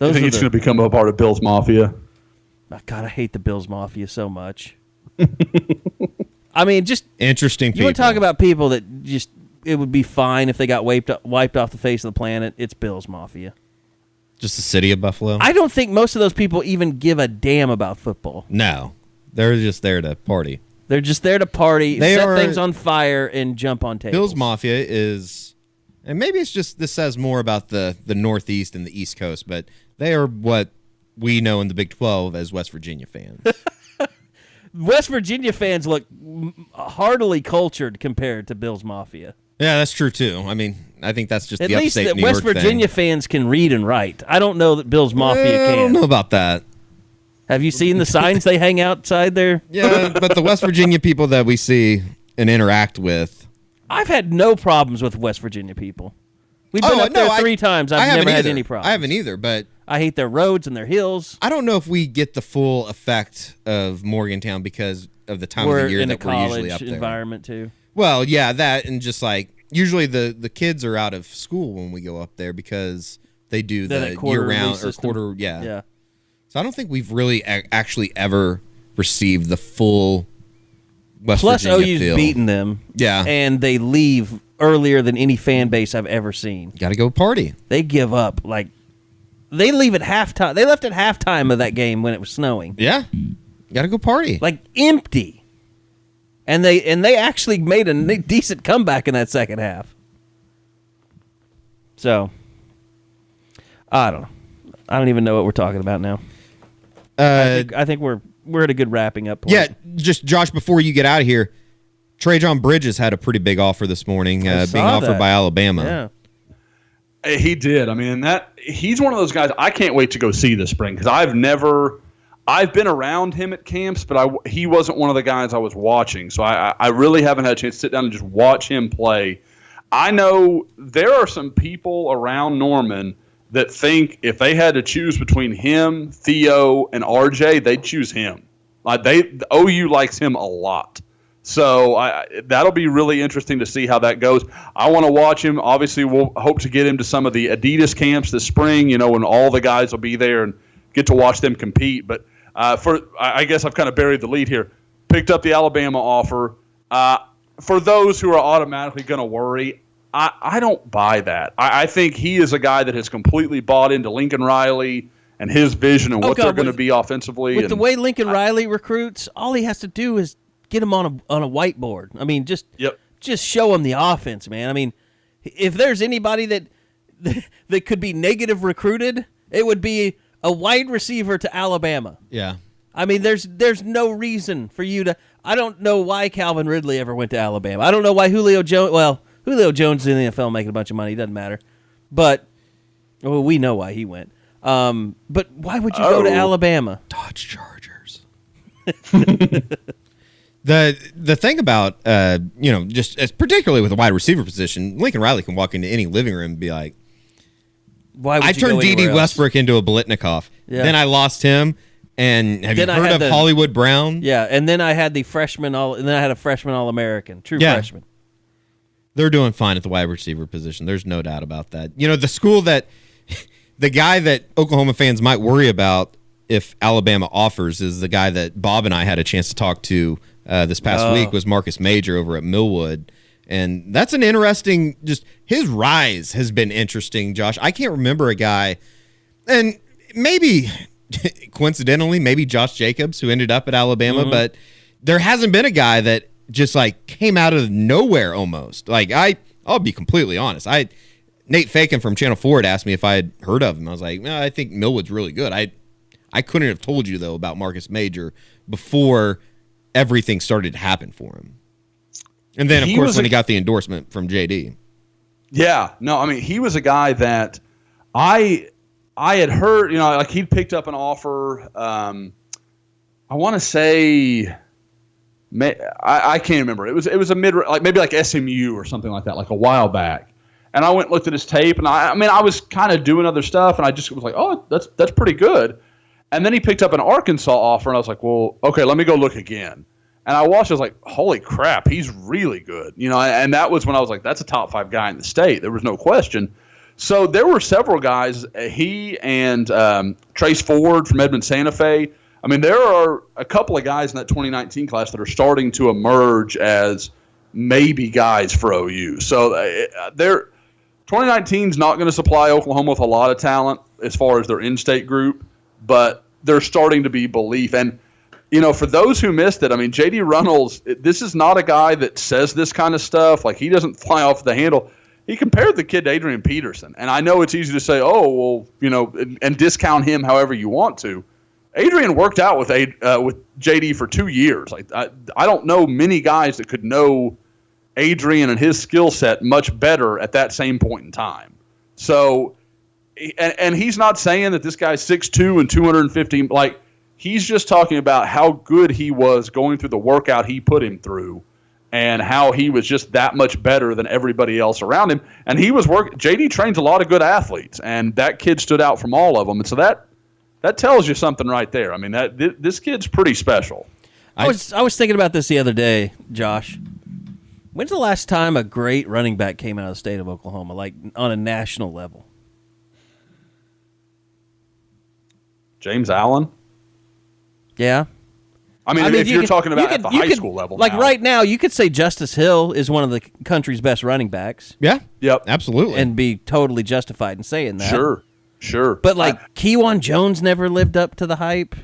I think he's going to become a part of Bills Mafia. Oh, God, I hate the Bills Mafia so much. I mean, just interesting people. You want to talk about people that just it would be fine if they got wiped off the face of the planet? It's Bills Mafia. Just the city of Buffalo? I don't think most of those people even give a damn about football. No. They're just there to party. They're just there to party, set things on fire, and jump on tables. Bills Mafia is... And maybe it's just this says more about the Northeast and the East Coast, but they are what we know in the Big 12 as West Virginia fans. West Virginia fans look heartily cultured compared to Bills Mafia. Yeah, that's true, too. I mean, I think that's just at the least upstate that New West York Virginia thing. fans can read and write. I don't know that Bills Mafia can. I don't know about that. Have you seen the signs they hang outside there? Yeah, but the West Virginia people that we see and interact with... I've had no problems with West Virginia people. We've been up there 3 times. I've never had any problems. I haven't either, but... I hate their roads and their hills. I don't know if we get the full effect of Morgantown because of the time of the year that we're usually up there. We're in a college environment, too. Well, yeah, that and just like... Usually the kids are out of school when we go up there because they do the year-round or quarter... Yeah. So I don't think we've really actually ever received the full West Virginia OU's feel. beaten them. Yeah. And they leave earlier than any fan base I've ever seen. Got to go party. They give up like they leave at halftime. They left at halftime of that game when it was snowing. Yeah. Got to go party. Like empty. And they actually made a decent comeback in that second half. So, I don't know. I don't even know what we're talking about now. I think we're at a good wrapping up point. Yeah, just Josh, before you get out of here, Trejan Bridges had a pretty big offer this morning, being offered by Alabama. Yeah. He did. I mean, he's one of those guys I can't wait to go see this spring because I've been around him at camps, but he wasn't one of the guys I was watching. So I really haven't had a chance to sit down and just watch him play. I know there are some people around Norman that think if they had to choose between him, Theo, and RJ, they'd choose him. OU likes him a lot. So that'll be really interesting to see how that goes. I want to watch him. Obviously, we'll hope to get him to some of the Adidas camps this spring, when all the guys will be there and get to watch them compete. But I guess I've kind of buried the lead here. Picked up the Alabama offer. For those who are automatically going to worry, I don't buy that. I think he is a guy that has completely bought into Lincoln Riley and his vision and what they're going to be offensively. With the way Lincoln Riley recruits, all he has to do is get him on a whiteboard. I mean, just show him the offense, man. I mean, if there's anybody that could be negative recruited, it would be a wide receiver to Alabama. Yeah. I mean, there's no reason for you to. I don't know why Calvin Ridley ever went to Alabama. I don't know why Julio Jones. Well, Julio Jones is in the NFL making a bunch of money. It doesn't matter. But we know why he went. But why would you go to Alabama? Dodge Chargers. The thing about just as particularly with the wide receiver position, Lincoln Riley can walk into any living room and be like, "Why would I turned D.D. Westbrook into a Blitnikoff. Yeah. Then I lost him." And have you heard of Hollywood Brown? Yeah, and then I had the freshman and then I had a freshman All-American, freshman. They're doing fine at the wide receiver position. There's no doubt about that. The school the guy that Oklahoma fans might worry about if Alabama offers is the guy that Bob and I had a chance to talk to this past week was Marcus Major over at Millwood. And that's an interesting, his rise has been interesting, Josh. I can't remember a guy, and maybe coincidentally, maybe Josh Jacobs, who ended up at Alabama, but there hasn't been a guy that just came out of nowhere almost. I'll be completely honest. Nate Fakin from Channel 4 had asked me if I had heard of him. I was like, no, I think Millwood's really good. I couldn't have told you, though, about Marcus Major before everything started to happen for him. And then, of course, when he got the endorsement from JD. Yeah. No, I mean, he was a guy that I had heard, he'd picked up an offer. I want to say, I can't remember. It was a mid, maybe SMU or something like that, a while back. And I went and looked at his tape, and I was kind of doing other stuff, and I just was like, oh, that's pretty good. And then he picked up an Arkansas offer, and I was like, well, okay, let me go look again. And I watched, I was like, holy crap, he's really good. And that was when I was like, that's a top 5 guy in the state. There was no question. So there were several guys, he and Trace Ford from Edmond Santa Fe. I mean, there are a couple of guys in that 2019 class that are starting to emerge as maybe guys for OU. So 2019 is not going to supply Oklahoma with a lot of talent as far as their in-state group, but there's starting to be belief. And, for those who missed it, I mean, J.D. Runnels, this is not a guy that says this kind of stuff. He doesn't fly off the handle. He compared the kid to Adrian Peterson. And I know it's easy to say, and discount him however you want to. Adrian worked out with JD for 2 years. I don't know many guys that could know Adrian and his skill set much better at that same point in time. So, and he's not saying that this guy's 6'2" and 250. He's just talking about how good he was going through the workout he put him through, and how he was just that much better than everybody else around him. And he was JD trains a lot of good athletes, and that kid stood out from all of them. And so that tells you something right there. I mean, this kid's pretty special. I was thinking about this the other day, Josh. When's the last time a great running back came out of the state of Oklahoma, on a national level? James Allen? Yeah. I mean, if you're talking about at the high school level. Right now, you could say Justice Hill is one of the country's best running backs. Yeah. Yep. Absolutely. And be totally justified in saying that. Sure. Sure. But like Kewan Jones never lived up to the hype.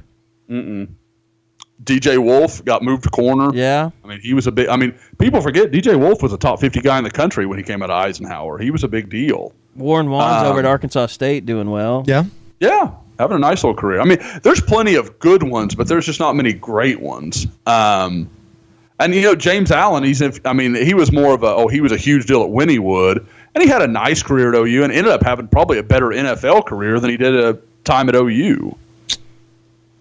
DJ Wolf got moved to corner. Yeah. I mean, he was a big. I mean, people forget DJ Wolf was a top 50 guy in the country when he came out of Eisenhower. He was a big deal. Warren Waughn's over at Arkansas State doing well. Yeah. Yeah, having a nice little career. I mean, there's plenty of good ones, but there's just not many great ones. And James Allen, he was more of he was a huge deal at Wynnewood, and he had a nice career at OU and ended up having probably a better NFL career than he did a time at OU.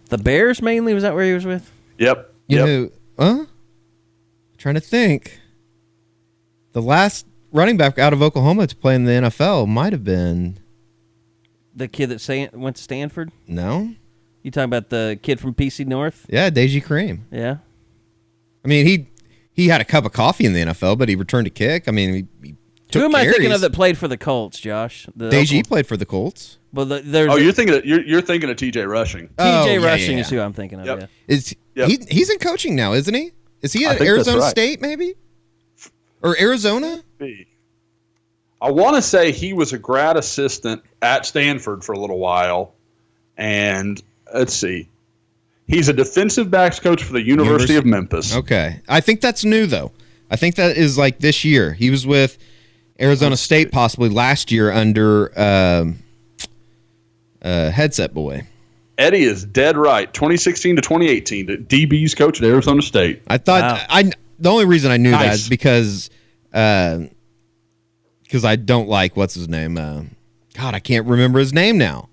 The Bears mainly, was that where he was with? Yep. You know, trying to think. The last running back out of Oklahoma to play in the NFL might have been The kid that went to Stanford? No. You talking about the kid from PC North? Yeah, Deji Kareem. Yeah. I mean, he had a cup of coffee in the NFL, but he returned to kick. I mean, he took Who am I thinking carries. of that played for the Colts, Josh? Deji played for the Colts. Well, you're thinking of TJ Rushing. TJ Rushing is who I'm thinking of. Yep. Yeah. He's in coaching now, isn't he? Is he at think Arizona that's right. State maybe? Or Arizona? I want to say he was a grad assistant at Stanford for a little while. And let's see. He's a defensive backs coach for the University of Memphis. Okay. I think that's new, though. I think that is like this year. He was with Arizona State possibly last year under Headset Boy. Eddie is dead right. 2016 to 2018, the DB's coach at Arizona State. I thought the only reason I knew that is because I don't like what's his name. God, I can't remember his name now.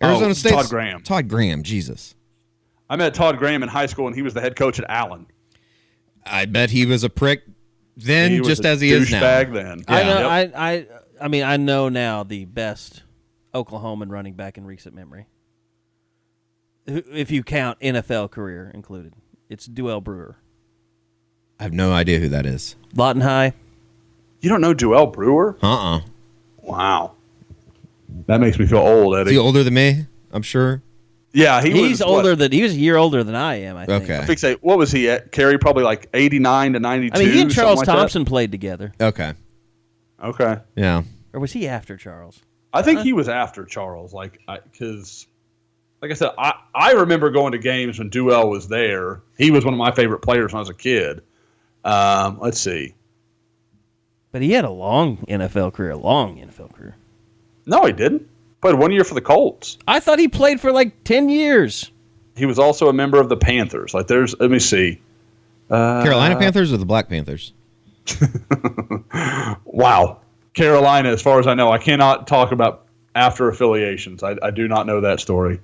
Arizona State. Todd Graham. Todd Graham. Jesus. I met Todd Graham in high school, and he was the head coach at Allen. I bet he was a prick then, He was just a as he is now. douchebag then. I know. Yep. I mean, I know now the best Oklahoman running back in recent memory. If you count NFL career included, it's Duell Brewer. I have no idea who that is. Lawton High. You don't know Duell Brewer? Wow. That makes me feel old, Eddie. Is he older than me? I'm sure. Yeah, he was a year older than I am, I think. Okay. I think what was he at? Carey, probably like 89 to 92. I mean, he and Charles something like Thompson played together. Okay. Okay. Yeah. Or was he after Charles? I think he was after Charles, because, like I said, I remember going to games when Duell was there. He was one of my favorite players when I was a kid. Let's see. But he had a long NFL career. No, he didn't. Played 1 year for the Colts. I thought he played for like 10 years. He was also a member of the Panthers. Let me see. Carolina Panthers or the Black Panthers? Wow. Carolina, as far as I know. I cannot talk about after affiliations. I do not know that story.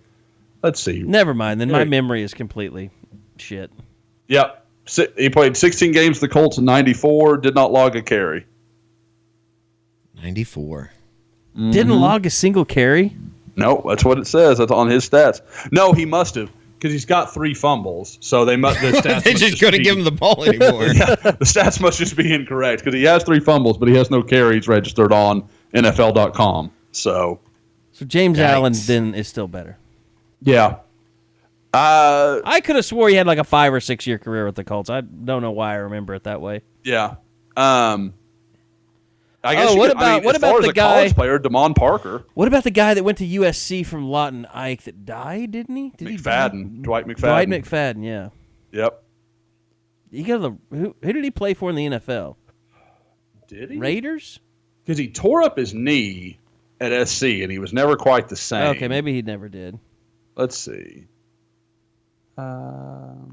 Let's see. Never mind. Then my memory is completely shit. Yep. He played 16 games for the Colts in 94, did not log a carry. 94. Didn't log a single carry? No, that's what it says. That's on his stats. No, he must have, because he's got 3 fumbles. So the stats They just couldn't give him the ball anymore. The stats must just be incorrect, because he has 3 fumbles, but he has no carries registered on NFL.com. So James Allen then is still better. Yeah. I could have swore he had like a 5 or 6 year career with the Colts. I don't know why I remember it that way. Yeah. I guess what about the guy? College player, Damon Parker? What about the guy that went to USC from Lawton Ike that died? Didn't he? McFadden, Dwight McFadden. Dwight McFadden, yeah. Yep. Who did he play for in the NFL? Did he? Raiders? Because he tore up his knee at SC, and he was never quite the same. Okay, maybe he never did. Let's see. NFL.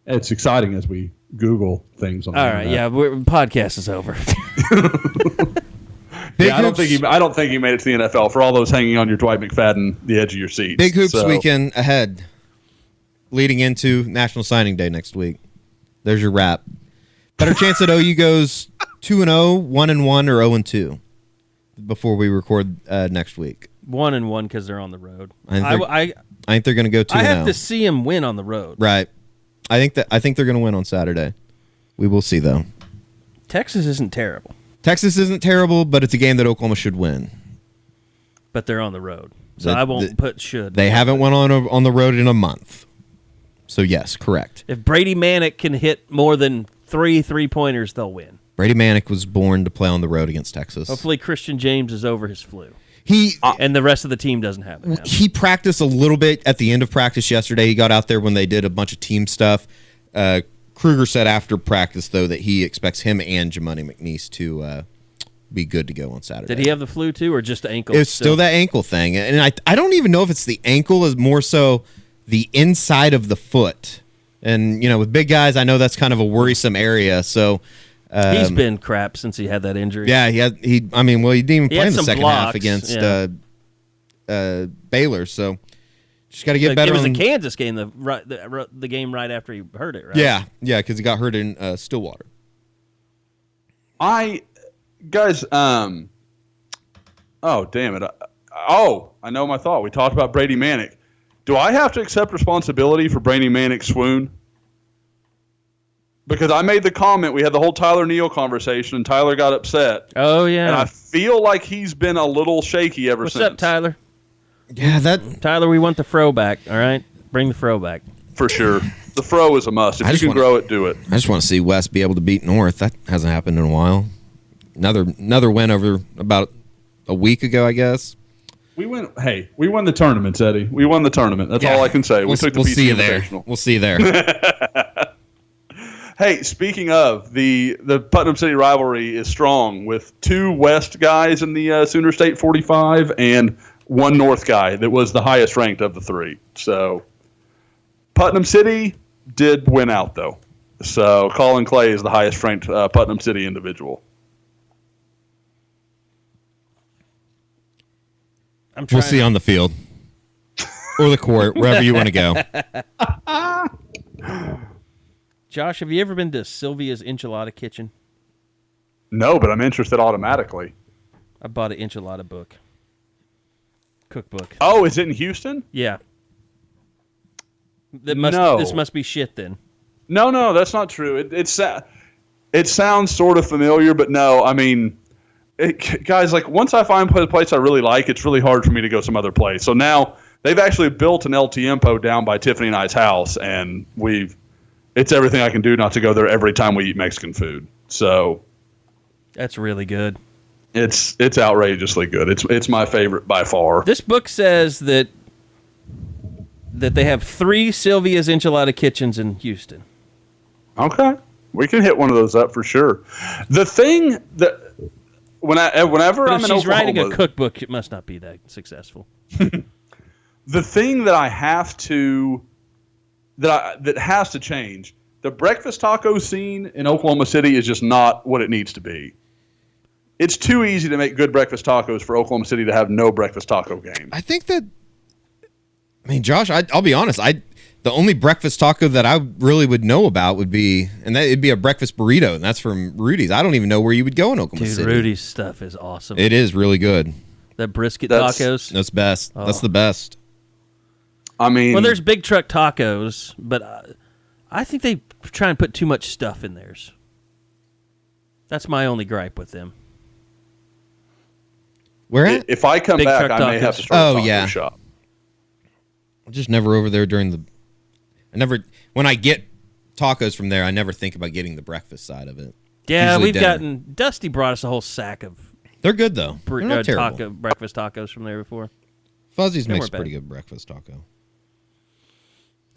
It's exciting as we Google things on the All right, internet. podcast is over. I don't think he made it to the NFL. For all those hanging on your Dwight McFadden, the edge of your seat. Big Hoops weekend ahead, leading into National Signing Day next week. There's your wrap. Better chance that OU goes 2-0, 1-1, or 0-2 before we record next week. 1-1 because they're on the road. I think they're going to go 2-0. I have to see him win on the road. Right. I think they're going to win on Saturday. We will see, though. Texas isn't terrible. Texas isn't terrible, but it's a game that Oklahoma should win. But they're on the road, so I won't put should. They haven't won on the road in a month. So, yes, correct. If Brady Manick can hit more than 3 3-pointers, they'll win. Brady Manick was born to play on the road against Texas. Hopefully Christian James is over his flu. And the rest of the team doesn't have it now. He practiced a little bit at the end of practice yesterday. He got out there when they did a bunch of team stuff. Krueger said after practice, though, that he expects him and Jamani McNeese to be good to go on Saturday. Did he have the flu too, or just the ankle? It's still that ankle thing. And I don't even know if it's the ankle, is more so the inside of the foot. And, with big guys, I know that's kind of a worrisome area. So he's been crap since he had that injury. Yeah, he didn't even play in the second half against Baylor. So just got to get better. It was the Kansas game, the game right after he hurt it, right? Yeah, because he got hurt in Stillwater. Guys, oh, damn it. I know my thought. We talked about Brady Manick. Do I have to accept responsibility for Brady Manick's swoon? Because I made the comment, we had the whole Tyler Neal conversation, and Tyler got upset. Oh, yeah. And I feel like he's been a little shaky ever since. What's up, Tyler? Yeah, Tyler, we want the fro back, all right? Bring the fro back. For sure. The fro is a must. If you can grow it, do it. I just want to see West be able to beat North. That hasn't happened in a while. Another win over about a week ago, I guess. We won the tournament, Eddie. We won the tournament. That's all I can say. We took the PC see you there. Invitational. We'll see you there. Hey, speaking of, the Putnam City rivalry is strong with 2 West guys in the Sooner State 45 and 1 North guy that was the highest ranked of the 3. So Putnam City did win out, though. So Colin Clay is the highest ranked Putnam City individual. We'll see on the field or the court, wherever you want to go. Josh, have you ever been to Sylvia's Enchilada Kitchen? No, but I'm interested automatically. I bought an enchilada book. Cookbook. Oh, is it in Houston? Yeah. No. This must be shit then. No, that's not true. It sounds sort of familiar, but no. I mean, guys, like once I find a place I really like, it's really hard for me to go some other place. So now they've actually built an El Tiempo down by Tiffany and I's house, and it's everything I can do not to go there every time we eat Mexican food. So that's really good. It's outrageously good. It's my favorite by far. This book says that they have 3 Sylvia's Enchilada Kitchens in Houston. Okay, we can hit one of those up for sure. The thing that whenever I'm in she's Oklahoma, writing a cookbook, it must not be that successful. The thing that that has to change. The breakfast taco scene in Oklahoma City is just not what it needs to be. It's too easy to make good breakfast tacos for Oklahoma City to have no breakfast taco game. I think that. I mean, Josh, I'll be honest. The only breakfast taco that I really would know about would be, and that it'd be a breakfast burrito, and that's from Rudy's. I don't even know where you would go in Oklahoma City. Rudy's stuff is awesome. It is really good. That brisket tacos. That's best. Oh. That's the best. I mean, well, there's big truck tacos, but I think they try and put too much stuff in theirs. That's my only gripe with them. Where at? If I come big back, I may have to start a taco shop. I'm just never over there when I get tacos from there, I never think about getting the breakfast side of it. Yeah, we've gotten Dusty brought us a whole sack of. They're good though. They're not terrible. Breakfast tacos from there before. Fuzzy's makes a pretty good breakfast taco.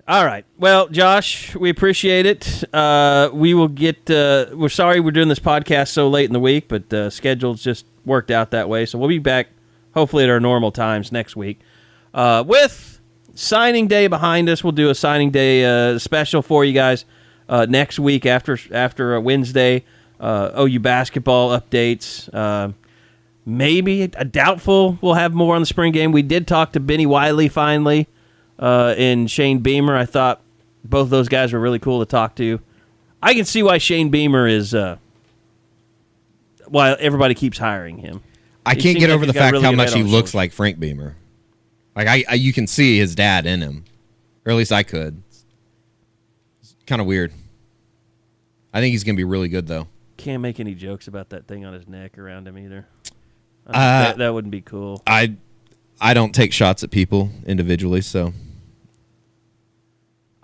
All right. Well, Josh, we appreciate it. We will get. We're sorry we're doing this podcast so late in the week, but schedules just worked out that way. So we'll be back hopefully at our normal times next week with signing day behind us. We'll do a signing day special for you guys next week after Wednesday. OU basketball updates. Maybe a doubtful we'll have more on the spring game. We did talk to Benny Wiley finally and Shane Beamer. I thought both those guys were really cool to talk to. I can see why Shane Beamer is why everybody keeps hiring him. I can't get over the fact how much he looks like Frank Beamer. Like you can see his dad in him, or at least I could. It's kind of weird. I think he's gonna be really good though. Can't make any jokes about that thing on his neck around him either. That wouldn't be cool. I don't take shots at people individually, so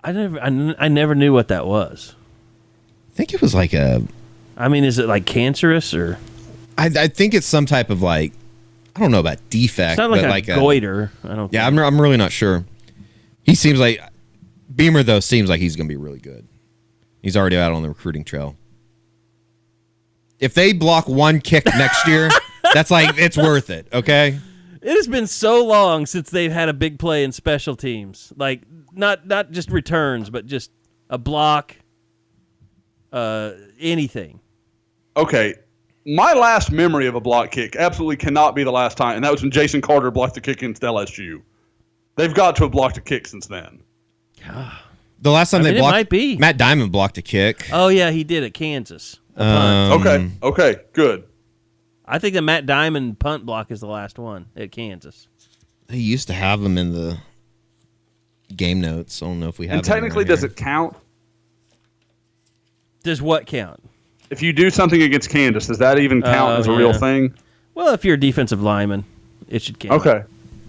I never knew what that was. I think it was like I mean, is it like cancerous or? I think it's some type of like, I don't know about defect. It's not like but a like goiter. I don't. Yeah, think. I'm really not sure. He seems like Beamer though. Seems like he's going to be really good. He's already out on the recruiting trail. If they block one kick next year, that's like it's worth it. Okay. It has been so long since they've had a big play in special teams, like not just returns, but just a block, anything. Okay. My last memory of a block kick absolutely cannot be the last time, and that was when Jason Carter blocked the kick against LSU. They've got to have blocked a kick since then. The last time they blocked, it might be. Matt Diamond blocked a kick. Oh yeah, he did at Kansas. A punt. Okay, good. I think the Matt Diamond punt block is the last one at Kansas. They used to have them in the game notes. I don't know if we have. And technically, does it count? Does what count? If you do something against Kansas, does that even count as a real thing? Well, if you're a defensive lineman, it should count.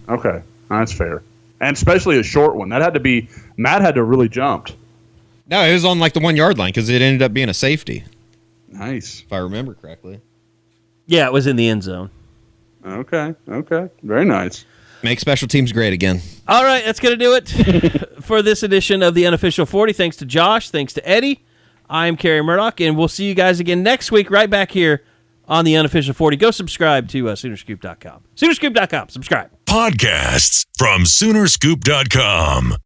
Okay, that's fair. And especially a short one. That had to be. Matt had to have really jumped. No, it was on like the 1 yard line because it ended up being a safety. Nice. If I remember correctly. Yeah, it was in the end zone. Okay. Very nice. Make special teams great again. All right, that's going to do it for this edition of the Unofficial 40. Thanks to Josh. Thanks to Eddie. I'm Carey Murdoch, and we'll see you guys again next week right back here on the Unofficial 40. Go subscribe to Soonerscoop.com. Soonerscoop.com. Subscribe. Podcasts from Soonerscoop.com.